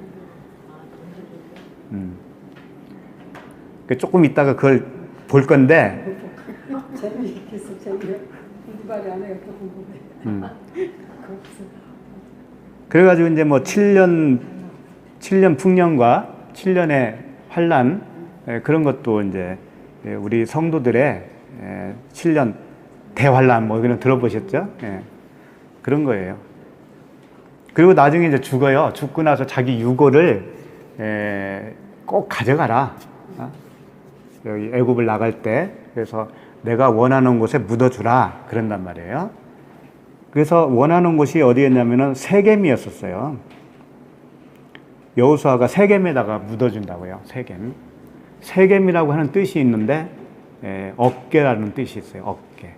조금 이따가 그걸 볼 건데. 재미있겠어, 재미있어. 부부발이 안 해요, 궁금해. 그래가지고 이제 뭐 7년 풍년과 7년의 환란, 그런 것도 이제 우리 성도들의 7년 대환란 뭐 이런 들어보셨죠? 그런 거예요. 그리고 나중에 이제 죽어요. 죽고 나서 자기 유고를 꼭 가져가라. 여기 애굽을 나갈 때 그래서 내가 원하는 곳에 묻어주라 그런단 말이에요. 그래서 원하는 곳이 어디였냐면은 세겜이었었어요. 여호수아가 세겜에다가 묻어준다고요. 세겜. 세겜이라고 하는 뜻이 있는데 어깨라는 뜻이 있어요. 어깨.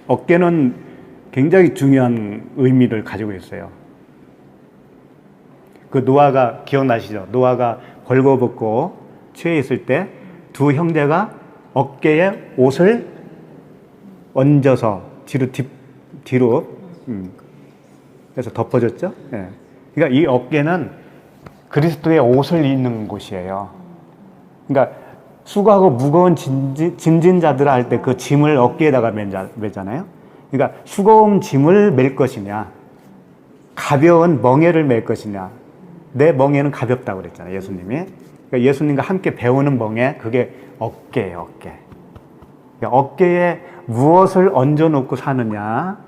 어깨는 굉장히 중요한 의미를 가지고 있어요. 그 노아가 기억나시죠? 노아가 벌거벗고 취해 있을 때 두 형제가 어깨에 옷을 얹어서 뒤로 그래서 덮어줬죠. 그러니까 이 어깨는 그리스도의 옷을 입는 곳이에요. 그러니까 수고하고 무거운 짐진자들 할 때 그 짐을 어깨에다가 매잖아요. 그러니까 수고운 짐을 맬 것이냐, 가벼운 멍에를 맬 것이냐. 내 멍에는 가볍다고 그랬잖아요, 예수님이. 그러니까 예수님과 함께 배우는 멍에, 그게 어깨예요, 어깨. 그러니까 어깨에 무엇을 얹어 놓고 사느냐,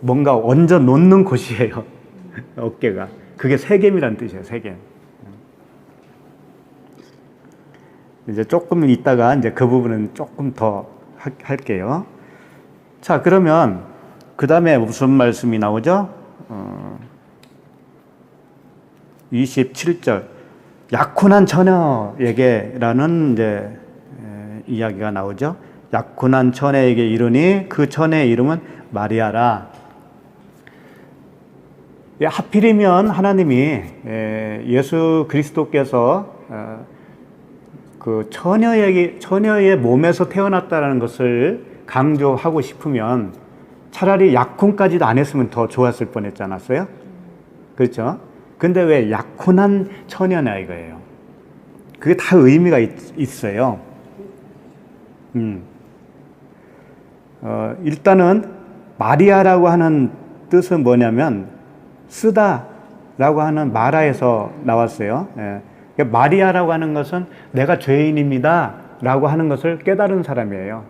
뭔가 얹어 놓는 곳이에요, 어깨가. 그게 세겜이라는 뜻이에요, 세겜. 이제 조금 있다가 이제 그 부분은 조금 더 할게요. 자, 그러면 그 다음에 무슨 말씀이 나오죠? 27절. 약혼한 처녀에게라는 이제 이야기가 나오죠. 약혼한 처녀에게 이르니 그 처녀의 이름은 마리아라. 하필이면 하나님이 예수 그리스도께서 그 처녀의 몸에서 태어났다는 것을 강조하고 싶으면 차라리 약혼까지도 안 했으면 더 좋았을 뻔했지 않았어요? 그렇죠? 근데 왜 약혼한 처녀냐 이거예요. 그게 다 의미가 있어요. 일단은 마리아라고 하는 뜻은 뭐냐면 쓰다라고 하는 마라에서 나왔어요. 마리아라고 하는 것은 내가 죄인입니다 라고 하는 것을 깨달은 사람이에요.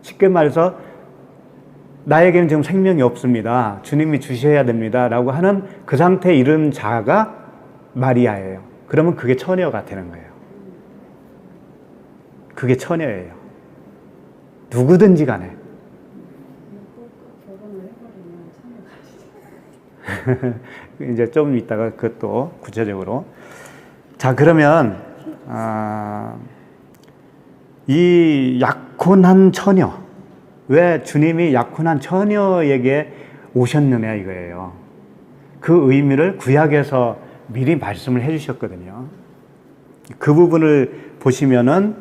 쉽게 말해서 나에게는 지금 생명이 없습니다. 주님이 주셔야 됩니다 라고 하는 그 상태에 이른 자가 마리아예요. 그러면 그게 처녀가 되는 거예요. 그게 처녀예요. 누구든지 간에. 이제 좀 이따가 그것도 구체적으로. 자, 그러면 이 약혼한 처녀, 왜 주님이 약혼한 처녀에게 오셨느냐 이거예요. 그 의미를 구약에서 미리 말씀을 해주셨거든요. 그 부분을 보시면은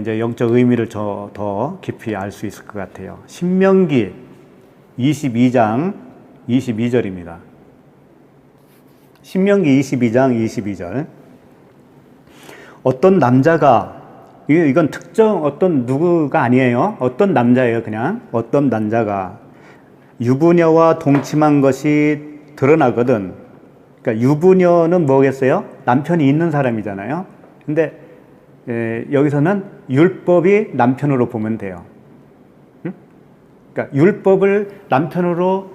이제 영적 의미를 더 깊이 알 수 있을 것 같아요. 신명기 22장 22절입니다. 신명기 22장 22절. 어떤 남자가, 이건 특정 어떤 누구가 아니에요. 어떤 남자예요, 그냥. 어떤 남자가 유부녀와 동침한 것이 드러나거든. 그러니까 유부녀는 뭐겠어요? 남편이 있는 사람이잖아요. 근데 여기서는 율법이 남편으로 보면 돼요. 그러니까 율법을 남편으로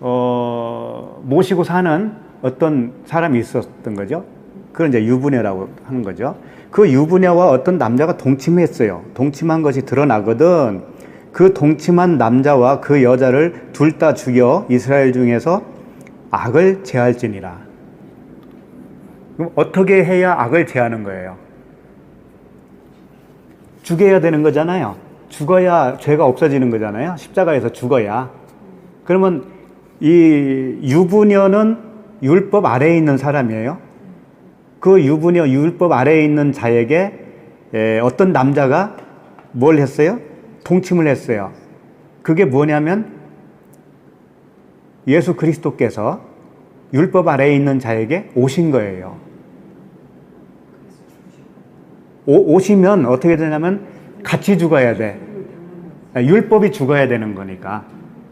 모시고 사는 어떤 사람이 있었던 거죠. 그걸 이제 유부녀라고 하는 거죠. 그 유부녀와 어떤 남자가 동침했어요. 동침한 것이 드러나거든. 그 동침한 남자와 그 여자를 둘 다 죽여 이스라엘 중에서 악을 제할지니라. 그럼 어떻게 해야 악을 제하는 거예요? 죽여야 되는 거잖아요. 죽어야 죄가 없어지는 거잖아요. 십자가에서 죽어야. 그러면 이 유부녀는 율법 아래에 있는 사람이에요. 그 유부녀 율법 아래에 있는 자에게 어떤 남자가 뭘 했어요? 동침을 했어요. 그게 뭐냐면 예수 그리스도께서 율법 아래에 있는 자에게 오신 거예요. 오시면 어떻게 되냐면 같이 죽어야 돼. 율법이 죽어야 되는 거니까.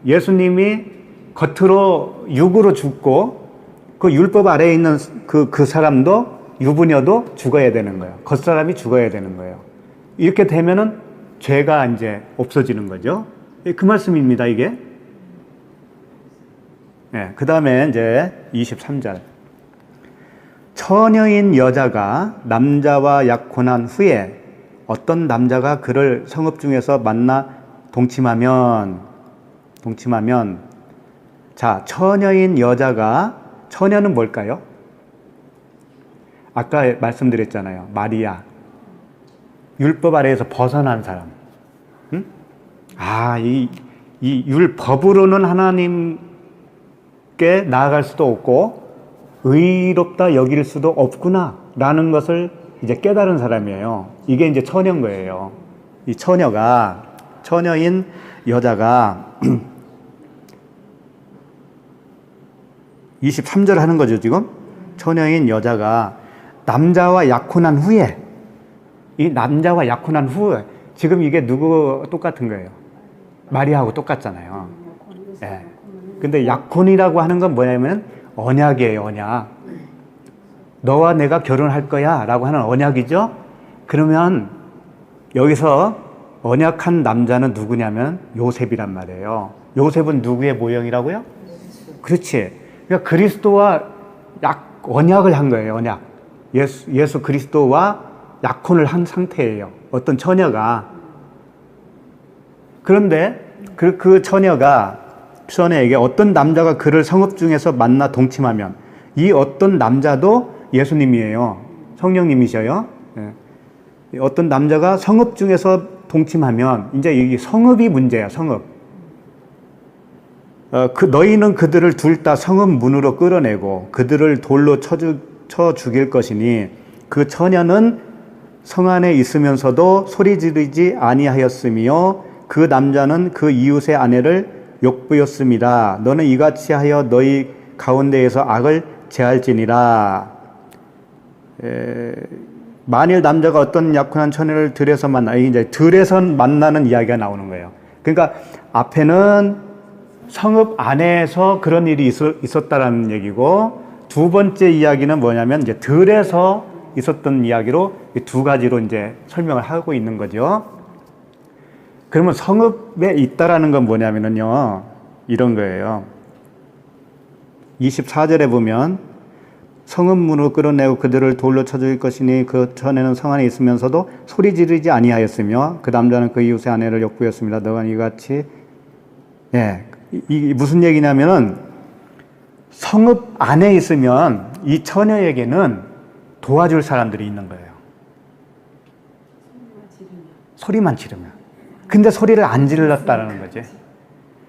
예수님이 겉으로 육으로 죽고 그 율법 아래에 있는 그 사람도 유부녀도 죽어야 되는 거예요. 겉사람이 죽어야 되는 거예요. 이렇게 되면은 죄가 이제 없어지는 거죠. 그 말씀입니다, 이게. 네, 그 다음에 이제 23절. 처녀인 여자가 남자와 약혼한 후에 어떤 남자가 그를 성읍 중에서 만나 동침하면 자, 처녀인 여자가 처녀는 뭘까요? 아까 말씀드렸잖아요. 마리아. 율법 아래에서 벗어난 사람. 응? 아, 이 율법으로는 하나님께 나아갈 수도 없고 의롭다 여길 수도 없구나 라는 것을 이제 깨달은 사람이에요. 이게 이제 처녀인 거예요. 이 처녀인 여자가 23절 하는 거죠, 지금. 처녀인 여자가 남자와 약혼한 후에, 이 남자와 약혼한 후에, 지금 이게 누구 똑같은 거예요? 마리아하고 똑같잖아요. 예. 근데 약혼이라고 하는 건 뭐냐면 언약이에요, 언약. 너와 내가 결혼할 거야 라고 하는 언약이죠. 그러면 여기서 언약한 남자는 누구냐면 요셉이란 말이에요. 요셉은 누구의 모형이라고요? 그렇지. 그러니까 그리스도와 언약을 한 거예요, 언약. 예수 그리스도와 약혼을 한 상태예요. 어떤 처녀가. 그런데 그 처녀에게 어떤 남자가 그를 성읍 중에서 만나 동침하면 이 어떤 남자도 예수님이에요. 성령님이셔요. 예. 어떤 남자가 성읍 중에서 동침하면 이제 이 성읍이 문제야, 성읍. 너희는 그들을 둘 다 성읍 문으로 끌어내고 그들을 돌로 쳐 죽일 것이니 그 처녀는 성 안에 있으면서도 소리 지르지 아니하였으며 그 남자는 그 이웃의 아내를 욕부였습니다. 너는 이같이 하여 너희 가운데에서 악을 제할지니라. 만일 남자가 어떤 약혼한 처녀를 들에서 이제 들에서 만나는 이야기가 나오는 거예요. 그러니까 앞에는 성읍 안에서 그런 일이 있었다라는 얘기고, 두 번째 이야기는 뭐냐면 이제 들에서 있었던 이야기로 두 가지로 이제 설명을 하고 있는 거죠. 그러면 성읍에 있다라는 건 뭐냐면요, 이런 거예요. 24절에 보면 성읍 문으로 끌어내고 그들을 돌로 쳐 죽일 것이니 그 전에는 성 안에 있으면서도 소리 지르지 아니하였으며 그 남자는 그 이웃의 아내를 욕부였습니다. 너가 이같이 이 무슨 얘기냐면은 성읍 안에 있으면 이 처녀에게는 도와줄 사람들이 있는 거예요. 소리만 지르면. 근데 소리를 안 질렀다라는 거지.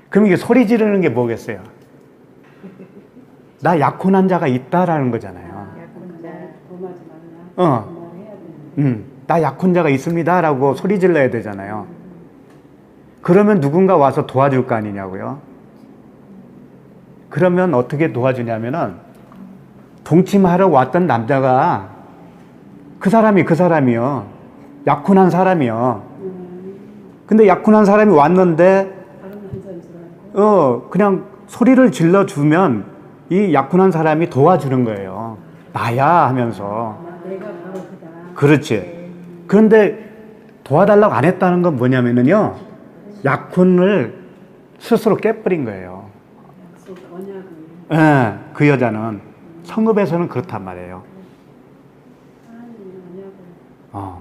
그럼 이게 소리 지르는 게 뭐겠어요? 나 약혼한 자가 있다라는 거잖아요. 나 약혼자가 있습니다라고 소리 질러야 되잖아요. 그러면 누군가 와서 도와줄 거 아니냐고요. 그러면 어떻게 도와주냐면은 동침하러 왔던 남자가 그 사람이요. 약혼한 사람이요. 근데 약혼한 사람이 왔는데 그냥 소리를 질러주면 이 약혼한 사람이 도와주는 거예요. 나야 하면서. 내가 바로 그다. 그렇지. 그런데 도와달라고 안 했다는 건 뭐냐면요, 약혼을 스스로 깨버린 거예요. 언약을. 예, 그 여자는 성읍에서는 그렇단 말이에요. 하나님 언약을.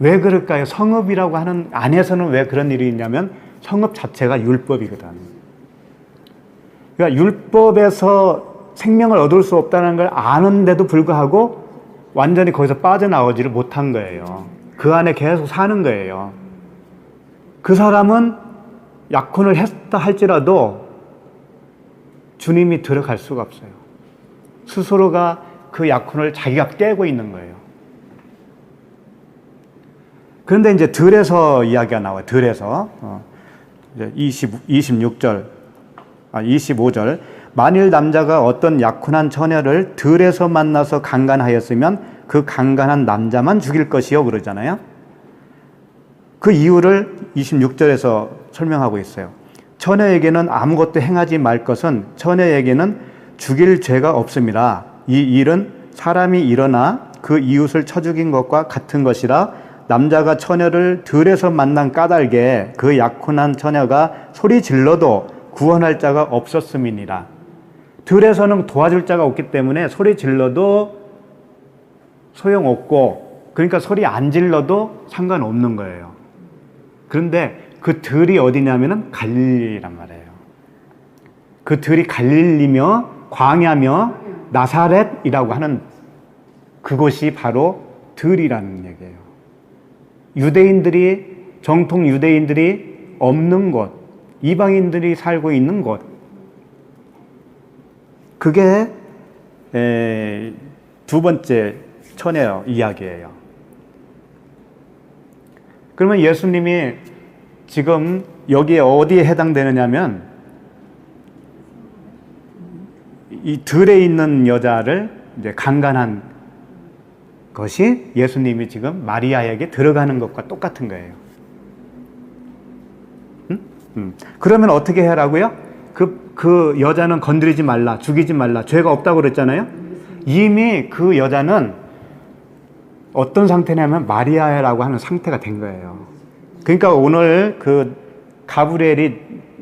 왜 그럴까요? 성읍이라고 하는 안에서는 왜 그런 일이 있냐면 성읍 자체가 율법이거든. 그러니까 율법에서 생명을 얻을 수 없다는 걸 아는데도 불구하고 완전히 거기서 빠져나오지를 못한 거예요. 그 안에 계속 사는 거예요. 그 사람은 약혼을 했다 할지라도 주님이 들어갈 수가 없어요. 스스로가 그 약혼을 자기가 깨고 있는 거예요. 그런데 이제 들에서 이야기가 나와요. 들에서 25절 만일 남자가 어떤 약혼한 처녀를 들에서 만나서 강간하였으면 그 강간한 남자만 죽일 것이요 그러잖아요. 그 이유를 26절에서 설명하고 있어요. 처녀에게는 아무것도 행하지 말 것은 처녀에게는 죽일 죄가 없습니다. 이 일은 사람이 일어나 그 이웃을 쳐 죽인 것과 같은 것이라 남자가 처녀를 들에서 만난 까닭에 그 약혼한 처녀가 소리 질러도 구원할 자가 없었음이니라. 들에서는 도와줄 자가 없기 때문에 소리 질러도 소용없고, 그러니까 소리 안 질러도 상관없는 거예요. 그런데 그 들이 어디냐면은 갈릴리란 말이에요. 그 들이 갈릴리며 광야며 나사렛이라고 하는 그곳이 바로 들이라는 얘기예요. 유대인들이, 정통 유대인들이 없는 곳, 이방인들이 살고 있는 곳. 그게 두 번째 처녀 이야기예요. 그러면 예수님이 지금 여기에 어디에 해당되느냐면 이 들에 있는 여자를 이제 강간한 것이 예수님이 지금 마리아에게 들어가는 것과 똑같은 거예요. 그러면 어떻게 해라고요? 그 여자는 건드리지 말라, 죽이지 말라, 죄가 없다고 그랬잖아요. 이미 그 여자는 어떤 상태냐면 마리아라고 하는 상태가 된 거예요. 그러니까 오늘 그 가브리엘이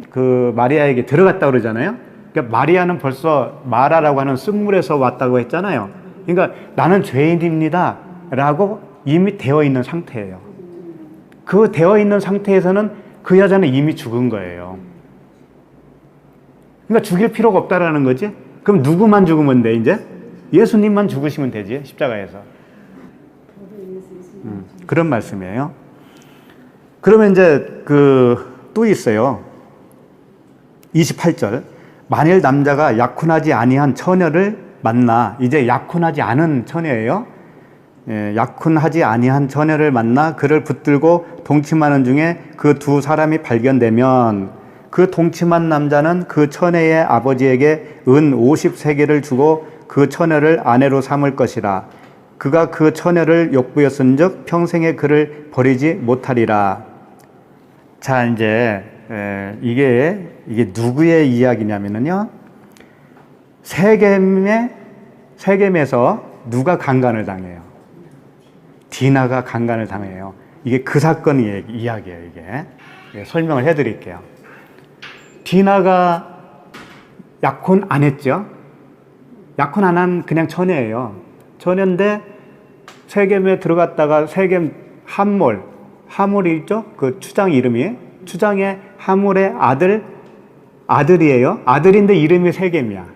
그 마리아에게 들어갔다 그러잖아요. 그러니까 마리아는 벌써 마라라고 하는 쓴물에서 왔다고 했잖아요. 그러니까 나는 죄인입니다 라고 이미 되어 있는 상태예요. 그 되어 있는 상태에서는 그 여자는 이미 죽은 거예요. 그러니까 죽일 필요가 없다라는 거지. 그럼 누구만 죽으면 돼 이제? 예수님만 죽으시면 되지, 십자가에서. 그런 말씀이에요. 그러면 이제 또 있어요. 28절. 만일 남자가 약혼하지 아니한 처녀를 만나, 이제 약혼하지 않은 처녀예요. 약혼하지 아니한 처녀를 만나 그를 붙들고 동침하는 중에 그 두 사람이 발견되면 그 동침한 남자는 그 처녀의 아버지에게 은 50세겔을 주고 그 처녀를 아내로 삼을 것이라. 그가 그 처녀를 욕부였은즉 평생에 그를 버리지 못하리라. 자, 이제 이게 누구의 이야기냐면요, 세겜에서 누가 강간을 당해요? 디나가 강간을 당해요. 이게 그 사건 이야기예요. 이게 설명을 해드릴게요. 디나가 약혼 안 했죠. 약혼 안 한 그냥 처녀예요. 처녀인데 세겜에 들어갔다가 세겜 하몰이 있죠? 그 추장 이름이, 추장의 하몰의 아들이에요. 아들인데 이름이 세겜이야.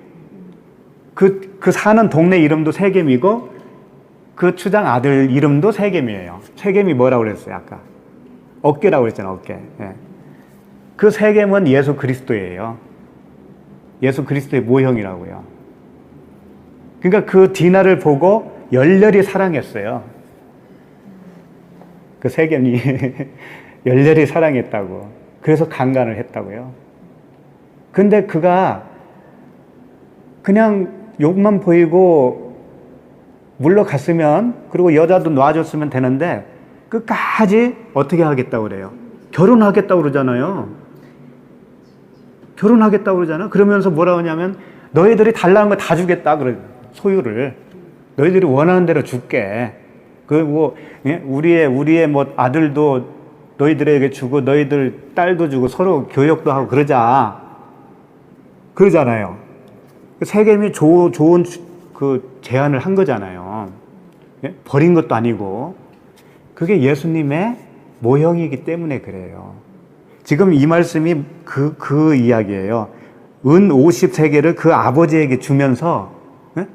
그 사는 동네 이름도 세겜이고 그 추장 아들 이름도 세겜이에요. 세겜이 뭐라고 그랬어요 아까? 어깨라고 그랬잖아, 어깨. 예. 그 세겜은 예수 그리스도예요. 예수 그리스도의 모형이라고요. 그러니까 그 디나를 보고 열렬히 사랑했어요. 그 세겜이 열렬히 사랑했다고. 그래서 강간을 했다고요. 근데 그가 그냥 욕만 보이고 물러갔으면, 그리고 여자도 놔줬으면 되는데 끝까지 어떻게 하겠다고 그래요? 결혼하겠다고 그러잖아요. 결혼하겠다고 그러잖아. 그러면서 뭐라고 하냐면 너희들이 달라는 거 다 주겠다 그래. 소유를 너희들이 원하는 대로 줄게. 그리고 우리의 뭐 아들도 너희들에게 주고 너희들 딸도 주고 서로 교역도 하고 그러자. 그러잖아요. 세겜이 좋은 그 제안을 한 거잖아요. 예? 버린 것도 아니고. 그게 예수님의 모형이기 때문에 그래요. 지금 이 말씀이 그 이야기예요. 은 50세겔을 그 아버지에게 주면서 예?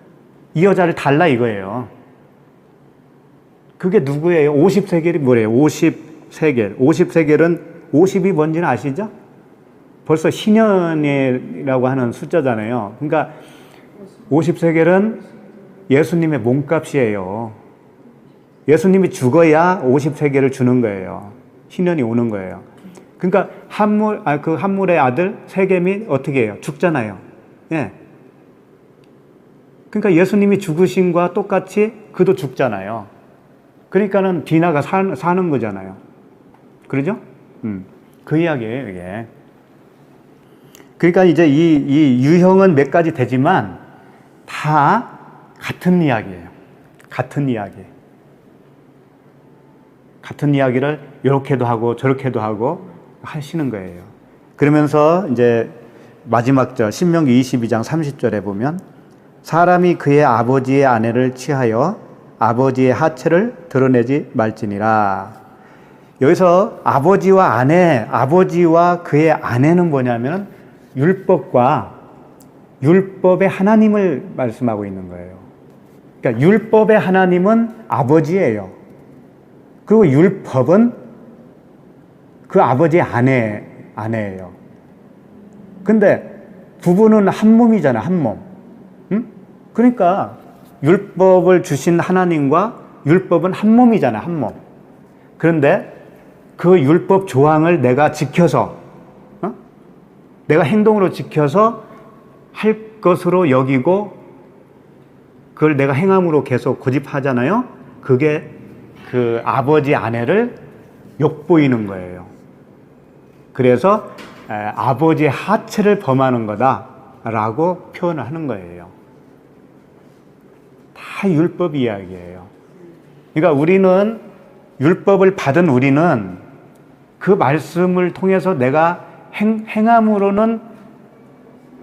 이 여자를 달라 이거예요. 그게 누구예요? 50세겔이 뭐래요? 50세겔. 50세겔은 50이 뭔지는 아시죠? 벌써 신년이라고 하는 숫자잖아요. 그러니까 50세겔은 예수님의 몸값이에요. 예수님이 죽어야 50세겔을 주는 거예요. 신년이 오는 거예요. 그러니까 그 함물의 아들 세겜이 어떻게 해요? 죽잖아요. 예. 그러니까 예수님이 죽으신과 똑같이 그도 죽잖아요. 그러니까는 디나가 사는 거잖아요. 그러죠? 그 이야기예요, 이게. 그러니까 이제 이 유형은 몇 가지 되지만 다 같은 이야기예요. 같은 이야기. 같은 이야기를 이렇게도 하고 저렇게도 하고 하시는 거예요. 그러면서 이제 마지막 절 신명기 22장 30절에 보면 사람이 그의 아버지의 아내를 취하여 아버지의 하체를 드러내지 말지니라. 여기서 아버지와 아내, 아버지와 그의 아내는 뭐냐면 율법과 율법의 하나님을 말씀하고 있는 거예요. 그러니까 율법의 하나님은 아버지예요. 그리고 율법은 그 아버지의 아내예요. 근데 부부는 한 몸이잖아, 한 몸. 응? 그러니까 율법을 주신 하나님과 율법은 한 몸이잖아, 한 몸. 그런데 그 율법 조항을 내가 지켜서, 내가 행동으로 지켜서 할 것으로 여기고 그걸 내가 행함으로 계속 고집하잖아요. 그게 그 아버지 아내를 욕보이는 거예요. 그래서 아버지의 하체를 범하는 거다라고 표현을 하는 거예요. 다 율법 이야기예요. 그러니까 우리는 율법을 받은 우리는 그 말씀을 통해서 내가 행함으로는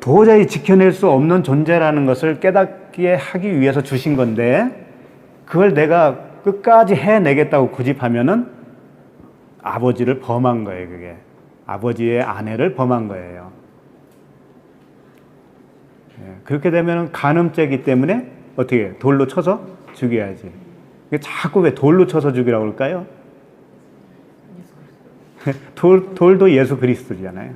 도저히 지켜낼 수 없는 존재라는 것을 깨닫게 하기 위해서 주신 건데 그걸 내가 끝까지 해내겠다고 고집하면은 아버지를 범한 거예요, 그게. 아버지의 아내를 범한 거예요. 그렇게 되면 간음죄이기 때문에 어떻게 해요? 돌로 쳐서 죽여야지. 자꾸 왜 돌로 쳐서 죽이라고 그럴까요? 돌도 예수 그리스도잖아요.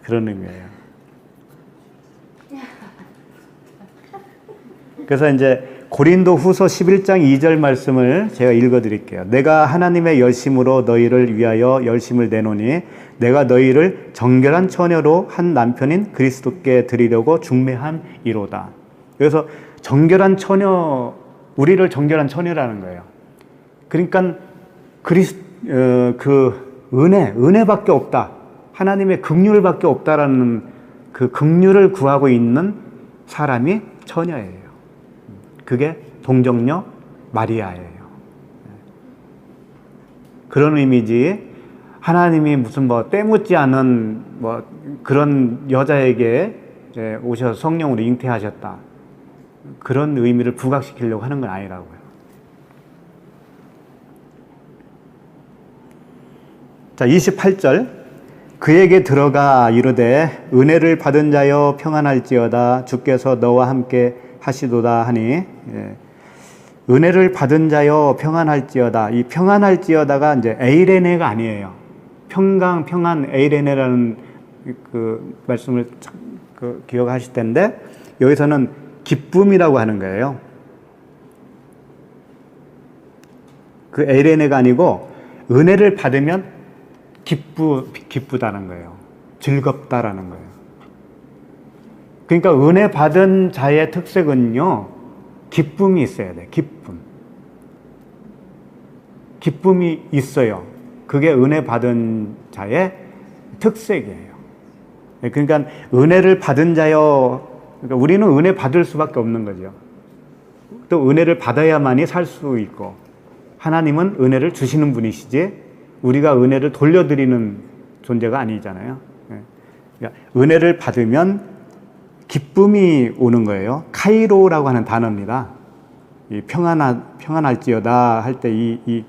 그런 의미예요. 그래서 이제 고린도 후서 11장 2절 말씀을 제가 읽어 드릴게요. 내가 하나님의 열심으로 너희를 위하여 열심을 내노니 내가 너희를 정결한 처녀로 한 남편인 그리스도께 드리려고 중매함이로다. 그래서 정결한 처녀, 우리를 정결한 처녀라는 거예요. 그러니까 그 은혜밖에 없다. 하나님의 긍휼밖에 없다라는 그 긍휼을 구하고 있는 사람이 처녀예요. 그게 동정녀 마리아예요. 그런 의미지 하나님이 무슨 뭐 때묻지 않은 뭐 그런 여자에게 오셔서 성령으로 잉태하셨다. 그런 의미를 부각시키려고 하는 건 아니라고요. 자, 28절. 그에게 들어가 이르되 은혜를 받은 자여 평안할지어다 주께서 너와 함께 하시도다 하니, 은혜를 받은 자여 평안할지어다. 이 평안할지어다가 이제 에이레네가 아니에요. 평안 에이레네라는 그 말씀을 기억하실 텐데 여기서는 기쁨이라고 하는 거예요. 그 에이레네가 아니고 은혜를 받으면 기쁘다는 거예요. 즐겁다라는 거예요. 그러니까 은혜 받은 자의 특색은요, 기쁨이 있어야 돼. 기쁨이 있어요. 그게 은혜 받은 자의 특색이에요. 그러니까 은혜를 받은 자여, 그러니까 우리는 은혜 받을 수밖에 없는 거죠. 또 은혜를 받아야만이 살 수 있고, 하나님은 은혜를 주시는 분이시지 우리가 은혜를 돌려드리는 존재가 아니잖아요. 그러니까 은혜를 받으면 기쁨이 오는 거예요. 카이로라고 하는 단어입니다. 이 평안할지어다 할 때 이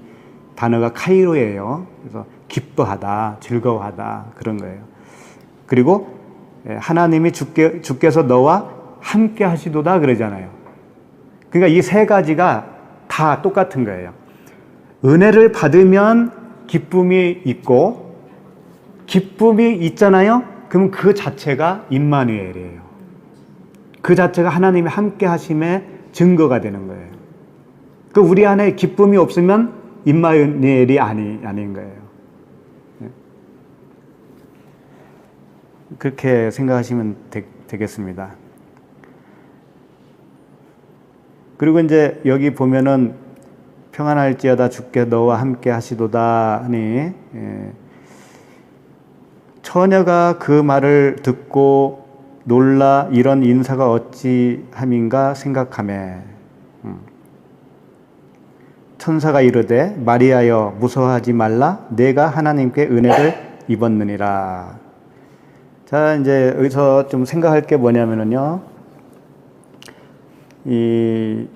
단어가 카이로예요. 그래서 기뻐하다, 즐거워하다 그런 거예요. 그리고 하나님이 주께서 너와 함께 하시도다 그러잖아요. 그러니까 이 세 가지가 다 똑같은 거예요. 은혜를 받으면 기쁨이 있고, 기쁨이 있잖아요. 그럼 그 자체가 임마누엘이에요. 그 자체가 하나님이 함께 하심의 증거가 되는 거예요. 그 우리 안에 기쁨이 없으면 임마누엘이 아닌 거예요. 그렇게 생각하시면 되겠습니다. 그리고 이제 여기 보면은 평안할지어다 주께 너와 함께 하시도다 하니, 처녀가 그 말을 듣고 놀라 이런 인사가 어찌함인가 생각하매 천사가 이르되 마리아여 무서워하지 말라 내가 하나님께 은혜를 입었느니라. 자, 이제 여기서 좀 생각할 게 뭐냐면은요, 이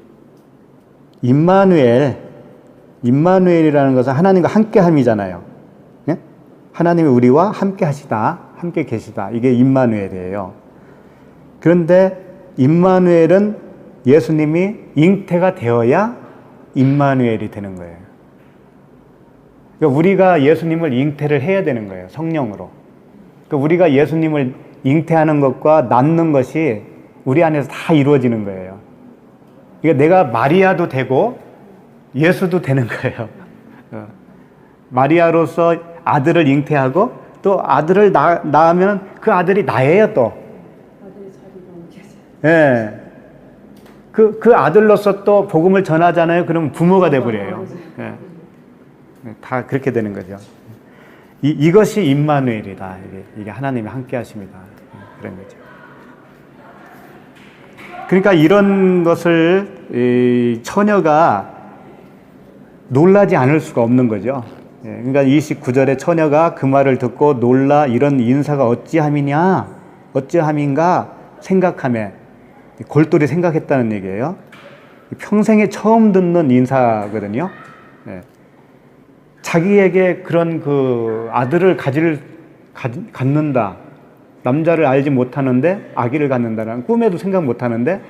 임마누엘이라는 것은 하나님과 함께함이잖아요. 예? 하나님이 우리와 함께 하시다, 함께 계시다. 이게 임마누엘이에요. 그런데 임마누엘은 예수님이 잉태가 되어야 임마누엘이 되는 거예요. 그러니까 우리가 예수님을 잉태를 해야 되는 거예요. 성령으로. 그러니까 우리가 예수님을 잉태하는 것과 낳는 것이 우리 안에서 다 이루어지는 거예요. 그러니까 내가 마리아도 되고 예수도 되는 거예요. 마리아로서 아들을 잉태하고 또 아들을 낳으면 그 아들이 나예요 또. 아들의 자리가 옮겨져. 예. 그 아들로서 또 복음을 전하잖아요. 그럼 부모가 돼버려요. 예. 다 그렇게 되는 거죠. 이것이 임마누엘이다. 이게 하나님이 함께 하십니다. 그런 거죠. 그러니까 이런 것을 이 처녀가 놀라지 않을 수가 없는 거죠. 그러니까 29절에 처녀가 그 말을 듣고 놀라 이런 인사가 어찌함인가 생각하며 골똘히 생각했다는 얘기예요. 평생에 처음 듣는 인사거든요. 자기에게 그런 그 아들을 갖는다. 남자를 알지 못하는데 아기를 갖는다는 꿈에도 생각 못하는데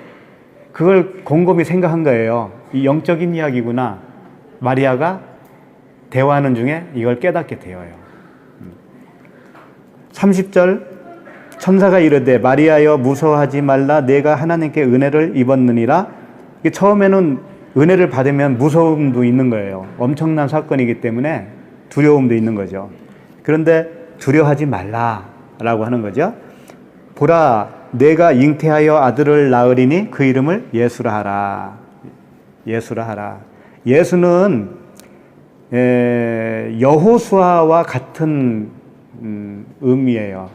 그걸 곰곰이 생각한 거예요. 이 영적인 이야기구나. 마리아가 대화하는 중에 이걸 깨닫게 되어요. 30절 천사가 이르되 마리아여 무서워하지 말라 내가 하나님께 은혜를 입었느니라. 이게 처음에는 은혜를 받으면 무서움도 있는 거예요. 엄청난 사건이기 때문에 두려움도 있는 거죠. 그런데 두려워하지 말라라고 하는 거죠. 보라 내가 잉태하여 아들을 낳으리니 그 이름을 예수라 하라. 예수라 하라. 예수는 여호수아와 같은 의미예요.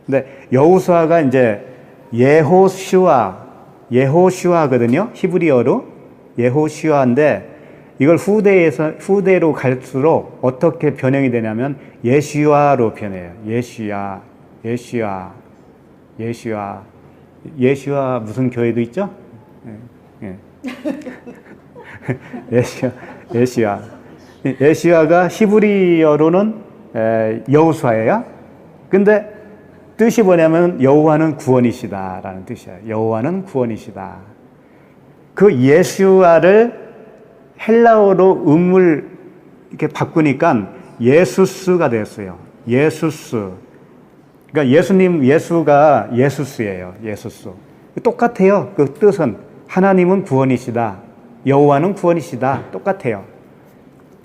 근데 여호수아가 이제 예호슈아거든요. 히브리어로 예호슈아인데 이걸 후대로 갈수록 어떻게 변형이 되냐면 예슈아로 변해요. 예슈아 무슨 교회도 있죠? 예슈아가 히브리어로는 여호수아예요. 근데 뜻이 뭐냐면 여호와는 구원이시다라는 뜻이에요. 여호와는 구원이시다. 그 예수아를 헬라어로 음을 이렇게 바꾸니까 예수스가 됐어요. 예수스. 그러니까 예수가 예수스예요. 예수스. 똑같아요. 그 뜻은 하나님은 구원이시다. 여호와는 구원이시다. 똑같아요.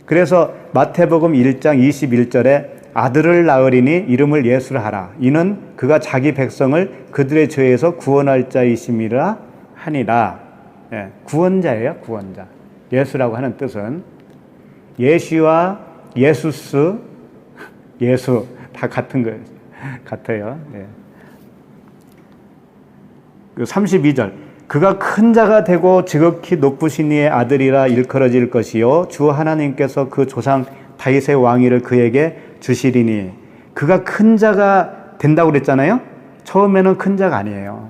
그래서 마태복음 1장 21절에 아들을 낳으리니 이름을 예수라 하라. 이는 그가 자기 백성을 그들의 죄에서 구원할 자이심이라 하니라. 예, 구원자예요. 구원자. 예수라고 하는 뜻은 예시와 예수스, 예수 다 같은 거예요. 같아요. 예. 32절 그가 큰 자가 되고 지극히 높으신 이의 아들이라 일컬어질 것이요 주 하나님께서 그 조상 다윗의 왕위를 그에게 주시리니 그가 큰 자가 된다고 그랬잖아요. 처음에는 큰 자가 아니에요.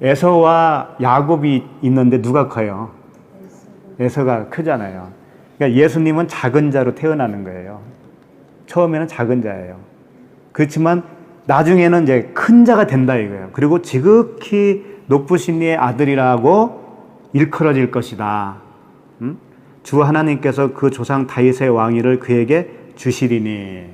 에서와 야곱이 있는데 누가 커요? 에서가 크잖아요. 그러니까 예수님은 작은 자로 태어나는 거예요. 처음에는 작은 자예요. 그렇지만 나중에는 이제 큰 자가 된다 이거예요. 그리고 지극히 높으신 이의 아들이라고 일컬어질 것이다. 주 하나님께서 그 조상 다윗의 왕위를 그에게 주시리니.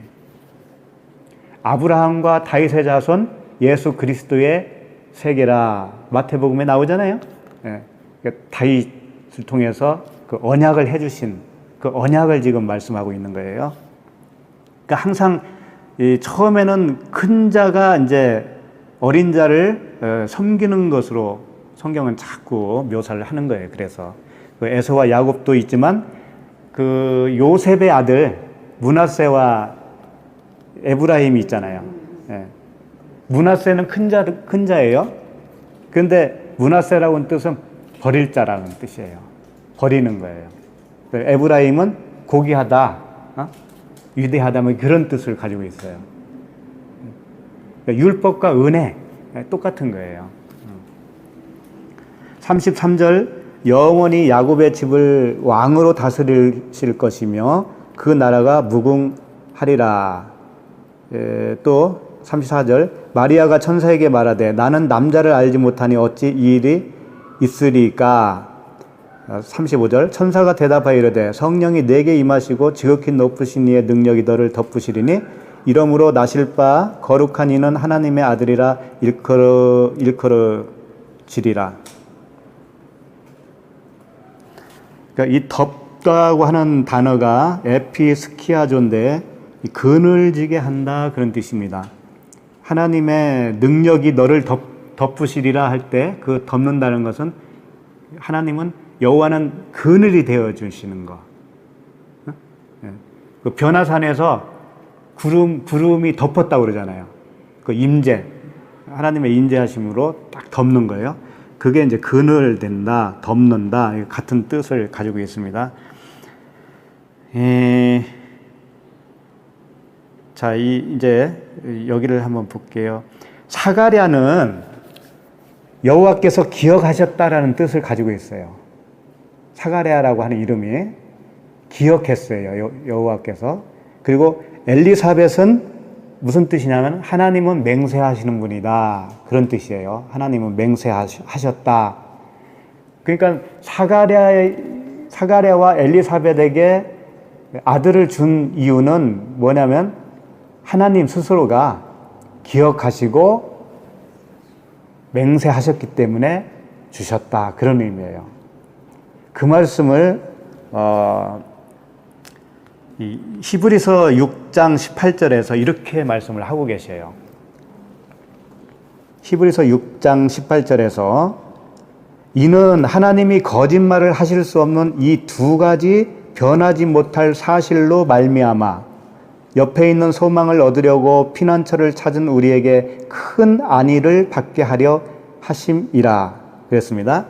아브라함과 다윗의 자손 예수 그리스도의 세계라. 마태복음에 나오잖아요. 예. 그러니까 다윗을 통해서 그 언약을 해주신 그 언약을 지금 말씀하고 있는 거예요. 그러니까 항상 처음에는 큰 자가 이제 어린 자를 섬기는 것으로 성경은 자꾸 묘사를 하는 거예요. 그래서 그 에서와 야곱도 있지만 그 요셉의 아들 므낫세와 에브라임이 있잖아요. 예. 므낫세는 큰 자예요. 그런데 므낫세라고는 뜻은 버릴 자라는 뜻이에요. 버리는 거예요. 에브라임은 고귀하다, 위대하다, 뭐 그런 뜻을 가지고 있어요. 그러니까 율법과 은혜 똑같은 거예요. 33절 영원히 야곱의 집을 왕으로 다스리실 것이며 그 나라가 무궁하리라. 또 34절 마리아가 천사에게 말하되 나는 남자를 알지 못하니 어찌 이 일이 있으리까. 35절 천사가 대답하여 이르되 성령이 내게 임하시고 지극히 높으신 이의 능력이 너를 덮으시리니 이러므로 나실 바 거룩한 이는 하나님의 아들이라 일컬어지리라. 그러니까 이 덮다고 하는 단어가 에피스키아조인데 그늘지게 한다 그런 뜻입니다. 하나님의 능력이 너를 덮으시리라 할 때 그 덮는다는 것은 하나님은 여호와는 그늘이 되어 주시는 거. 그 변화산에서 구름이 덮었다고 그러잖아요. 그 임재, 하나님의 임재하심으로 딱 덮는 거예요. 그게 이제 그늘 된다, 덮는다 같은 뜻을 가지고 있습니다. 자, 이제 여기를 한번 볼게요. 사가랴는 여호와께서 기억하셨다라는 뜻을 가지고 있어요. 사가랴라고 하는 이름이 기억했어요. 여호와께서. 그리고 엘리사벳은 무슨 뜻이냐면 하나님은 맹세하시는 분이다. 그런 뜻이에요. 하나님은 맹세하셨다. 그러니까 사가랴와 엘리사벳에게 아들을 준 이유는 뭐냐면 하나님 스스로가 기억하시고 맹세하셨기 때문에 주셨다. 그런 의미예요. 그 말씀을 히브리서 6장 18절에서 이렇게 말씀을 하고 계세요. 히브리서 6장 18절에서 이는 하나님이 거짓말을 하실 수 없는 이 두 가지 변하지 못할 사실로 말미암아 옆에 있는 소망을 얻으려고 피난처를 찾은 우리에게 큰 안위를 받게 하려 하심이라 그랬습니다.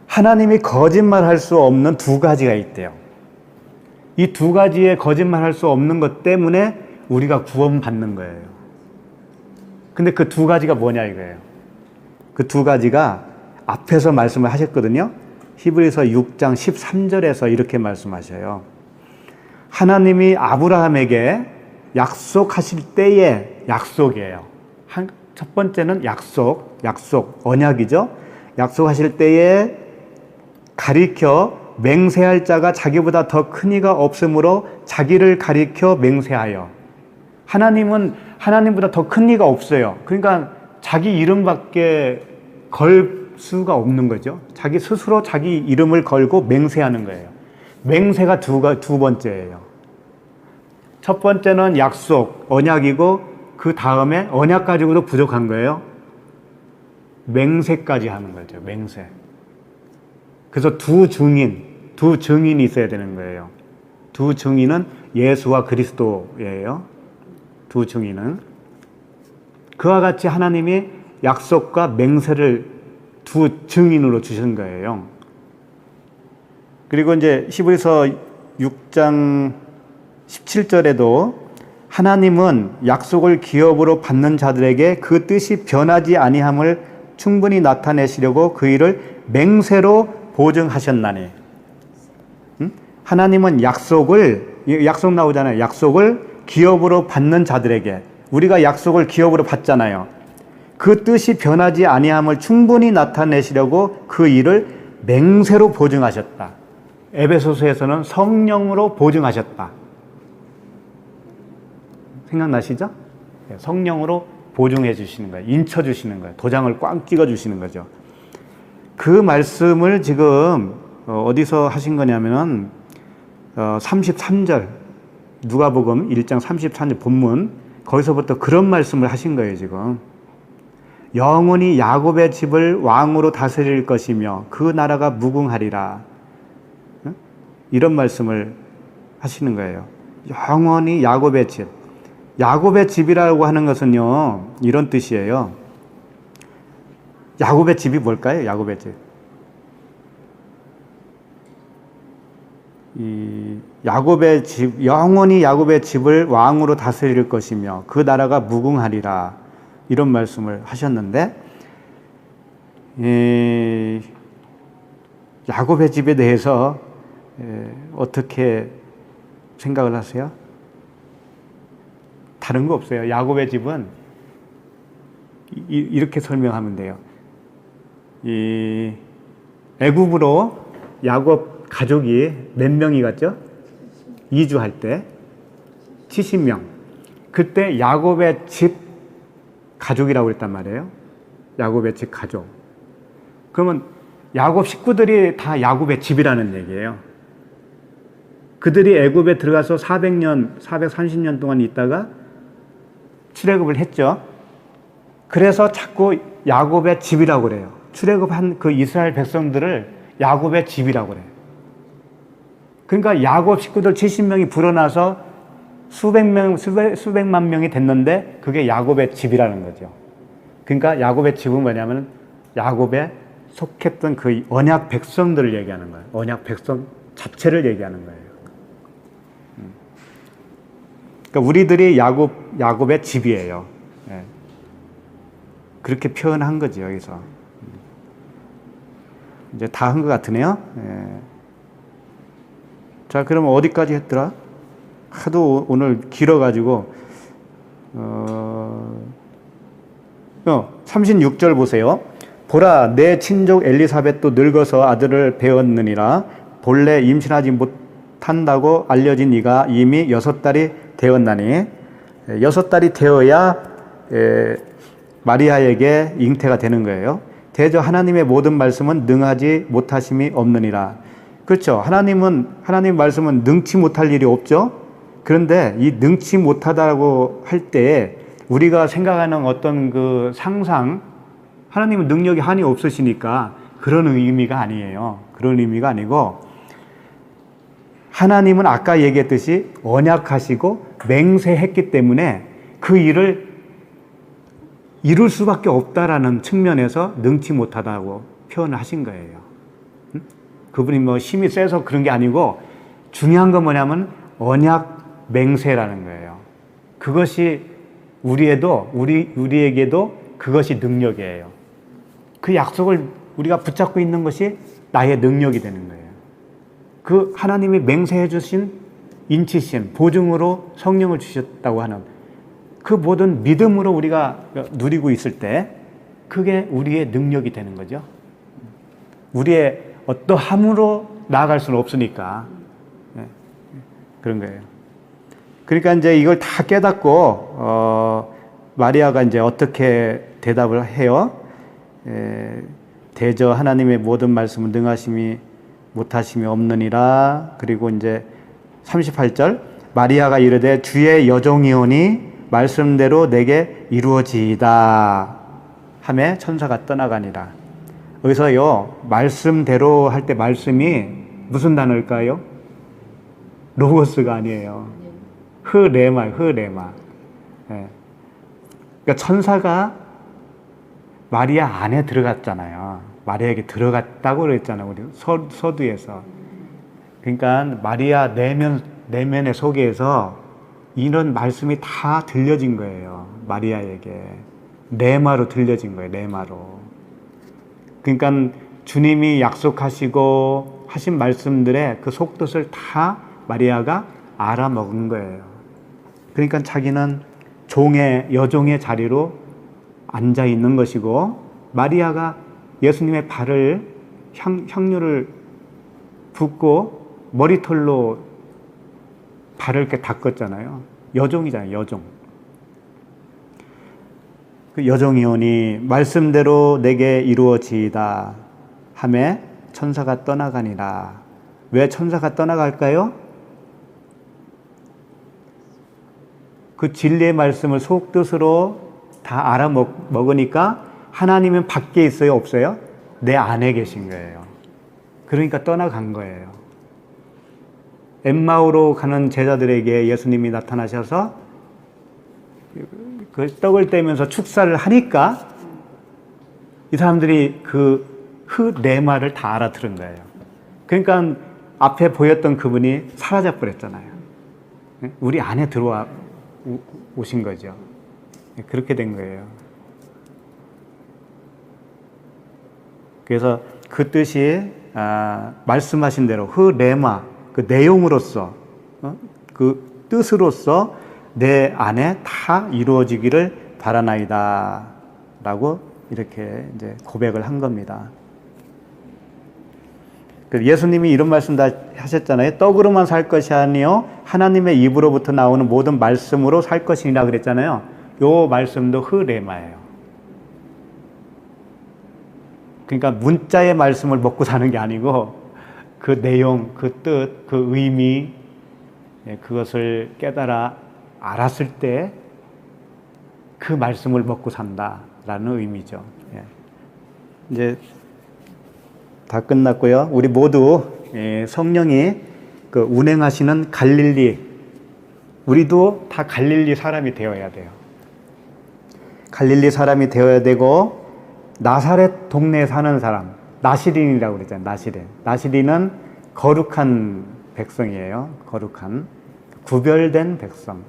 하나님이 거짓말할 수 없는 두 가지가 있대요. 이 두 가지의 거짓말할 수 없는 것 때문에 우리가 구원받는 거예요. 근데 그 두 가지가 뭐냐 이거예요. 그 두 가지가 앞에서 말씀을 하셨거든요. 히브리서 6장 13절에서 이렇게 말씀하셔요. 하나님이 아브라함에게 약속하실 때의 약속이에요. 첫 번째는 약속, 언약이죠. 약속하실 때에 가리켜 맹세할 자가 자기보다 더 큰 이가 없으므로 자기를 가리켜 맹세하여. 하나님은 하나님보다 더 큰 이가 없어요. 그러니까 자기 이름밖에 걸 수가 없는 거죠. 자기 스스로 자기 이름을 걸고 맹세하는 거예요. 맹세가 두 번째예요. 첫 번째는 약속, 언약이고 그 다음에 언약 가지고도 부족한 거예요. 맹세까지 하는 거죠. 맹세. 그래서 두 증인이 있어야 되는 거예요. 두 증인은 예수와 그리스도예요. 두 증인은. 그와 같이 하나님이 약속과 맹세를 두 증인으로 주신 거예요. 그리고 이제 히브리서 6장 17절에도 하나님은 약속을 기업으로 받는 자들에게 그 뜻이 변하지 아니함을 충분히 나타내시려고 그 일을 맹세로 보증하셨나니. 하나님은 약속 나오잖아요. 약속을 기업으로 받는 자들에게, 우리가 약속을 기업으로 받잖아요. 그 뜻이 변하지 아니함을 충분히 나타내시려고 그 일을 맹세로 보증하셨다. 에베소서에서는 성령으로 보증하셨다. 생각나시죠? 성령으로 보증해 주시는 거예요. 인쳐 주시는 거예요. 도장을 꽝 찍어 주시는 거죠. 그 말씀을 지금 어디서 하신 거냐면은 33절 누가복음 1장 33절 본문, 거기서부터 그런 말씀을 하신 거예요. 지금 영원히 야곱의 집을 왕으로 다스릴 것이며 그 나라가 무궁하리라, 이런 말씀을 하시는 거예요. 영원히 야곱의 집. 야곱의 집이라고 하는 것은요, 이런 뜻이에요. 야곱의 집이 뭘까요? 야곱의 집. 이 야곱의 집, 영원히 야곱의 집을 왕으로 다스릴 것이며 그 나라가 무궁하리라, 이런 말씀을 하셨는데, 야곱의 집에 대해서 어떻게 생각을 하세요? 다른 거 없어요. 야곱의 집은 이렇게 설명하면 돼요. 이 애굽으로 야곱 가족이 몇 명이 갔죠? 이주할 때 70명. 그때 야곱의 집 가족이라고 그랬단 말이에요. 야곱의 집 가족. 그러면 야곱 식구들이 다 야곱의 집이라는 얘기예요. 그들이 애굽에 들어가서 400년, 430년 동안 있다가 출애굽을 했죠. 그래서 자꾸 야곱의 집이라고 그래요. 출애굽한 그 이스라엘 백성들을 야곱의 집이라고 그래요. 그러니까 야곱 식구들 70명이 불어나서 수백만 명이 됐는데 그게 야곱의 집이라는 거죠. 그러니까 야곱의 집은 뭐냐면 야곱에 속했던 그 언약 백성들을 얘기하는 거예요. 언약 백성 자체를 얘기하는 거예요. 그러니까 우리들이 야곱의 집이에요. 예. 그렇게 표현한 거죠, 여기서. 이제 다 한 것 같으네요. 예. 자, 그러면 어디까지 했더라? 하도 오늘 길어가지고, 36절 보세요. 보라, 내 친족 엘리사벳도 늙어서 아들을 배웠느니라. 본래 임신하지 못한다고 알려진 이가 이미 6달이 되었나니, 6달이 되어야 마리아에게 잉태가 되는 거예요. 대저 하나님의 모든 말씀은 능하지 못하심이 없느니라. 그렇죠. 하나님 말씀은 능치 못할 일이 없죠. 그런데 이 능치 못하다고 할 때 우리가 생각하는 어떤 그 상상, 하나님은 능력이 한이 없으시니까 그런 의미가 아니에요. 그런 의미가 아니고, 하나님은 아까 얘기했듯이 언약하시고 맹세했기 때문에 그 일을 이룰 수밖에 없다라는 측면에서 능치 못하다고 표현을 하신 거예요. 그분이 뭐 힘이 세서 그런 게 아니고, 중요한 건 뭐냐면 언약 맹세라는 거예요. 그것이 우리에게도 그것이 능력이에요. 그 약속을 우리가 붙잡고 있는 것이 나의 능력이 되는 거예요. 그 하나님이 맹세해 주신 인치심, 보증으로 성령을 주셨다고 하는 그 모든 믿음으로 우리가 누리고 있을 때 그게 우리의 능력이 되는 거죠. 우리의 어떠함으로 나아갈 수는 없으니까. 그런 거예요. 그러니까 이제 이걸 다 깨닫고 마리아가 이제 어떻게 대답을 해요? 대저 하나님의 모든 말씀은 능하심이 못하심이 없느니라. 그리고 이제 38절, 마리아가 이르되 주의 여종이오니 말씀대로 내게 이루어지이다 하매 천사가 떠나가니라. 여기서요, 말씀대로 할 때 말씀이 무슨 단어일까요? 로고스가 아니에요. 흐레마. 예. 그러니까 천사가 마리아 안에 들어갔잖아요. 마리아에게 들어갔다고 그랬잖아요. 우리 서두에서. 그러니까 마리아 내면 내면의 속에서 이런 말씀이 다 들려진 거예요. 마리아에게. 레마로 들려진 거예요. 레마로. 그러니까 주님이 약속하시고 하신 말씀들의 그 속뜻을 다 마리아가 알아먹은 거예요. 그러니까 자기는 여종의 자리로 앉아 있는 것이고, 마리아가 예수님의 발을 향유를 붓고 머리털로 발을 이렇게 닦았잖아요. 여종이잖아요, 여종. 그 여종이오니 말씀대로 내게 이루어지이다 하매 천사가 떠나가니라. 왜 천사가 떠나갈까요? 그 진리의 말씀을 속뜻으로 다 알아먹으니까 하나님은 밖에 있어요, 없어요? 내 안에 계신 거예요. 그러니까 떠나간 거예요. 엠마오로 가는 제자들에게 예수님이 나타나셔서 그 떡을 떼면서 축사를 하니까 이 사람들이 그 레마를 다 알아들은 거예요. 그러니까 앞에 보였던 그분이 사라져 버렸잖아요. 우리 안에 들어와 오신 거죠. 그렇게 된 거예요. 그래서 그 뜻이 말씀하신 대로 레마, 그 내용으로서, 그 뜻으로서 내 안에 다 이루어지기를 바라나이다 라고 이렇게 이제 고백을 한 겁니다. 예수님이 이런 말씀 다 하셨잖아요. 떡으로만 살 것이 아니요 하나님의 입으로부터 나오는 모든 말씀으로 살 것이니라 그랬잖아요. 요 말씀도 레마예요. 그러니까 문자의 말씀을 먹고 사는 게 아니고 그 내용, 그 뜻, 그 의미, 그것을 깨달아 알았을 때 그 말씀을 먹고 산다라는 의미죠. 이제 다 끝났고요. 우리 모두 성령이 그 운행하시는 갈릴리, 우리도 다 갈릴리 사람이 되어야 돼요. 갈릴리 사람이 되어야 되고, 나사렛 동네에 사는 사람, 나시린이라고 그랬잖아요. 나시린. 나시린은 거룩한 백성이에요. 거룩한, 구별된 백성.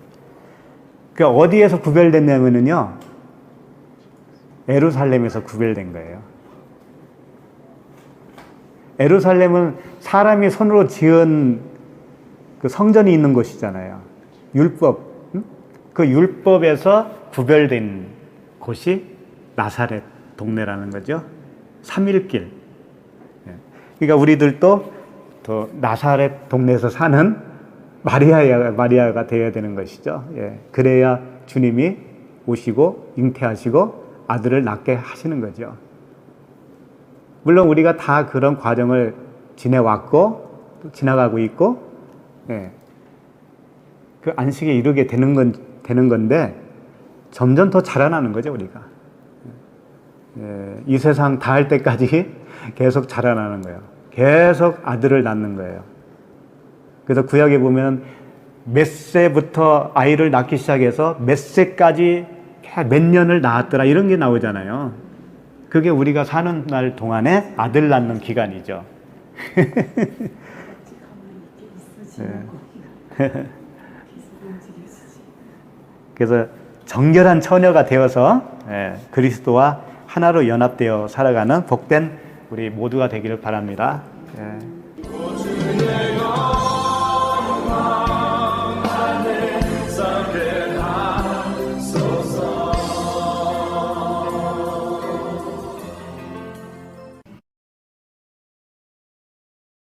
그 어디에서 구별됐냐면요, 예루살렘에서 구별된 거예요. 예루살렘은 사람이 손으로 지은 그 성전이 있는 곳이잖아요. 율법. 그 율법에서 구별된 곳이 나사렛 동네라는 거죠. 3일길. 그러니까 우리들도 더 나사렛 동네에서 사는 마리아가 되어야 되는 것이죠. 그래야 주님이 오시고 잉태하시고 아들을 낳게 하시는 거죠. 물론 우리가 다 그런 과정을 지내왔고 또 지나가고 있고, 그 안식에 이르게 되는 건데 점점 더 자라나는 거죠, 우리가. 이 세상 닿을 때까지 계속 자라나는 거예요. 계속 아들을 낳는 거예요. 그래서 구약에 보면 몇 세부터 아이를 낳기 시작해서 몇 세까지 몇 년을 낳았더라 이런 게 나오잖아요. 그게 우리가 사는 날 동안에 아들 낳는 기간이죠. 그래서 정결한 처녀가 되어서 그리스도와 하나로 연합되어 살아가는 복된 우리 모두가 되기를 바랍니다.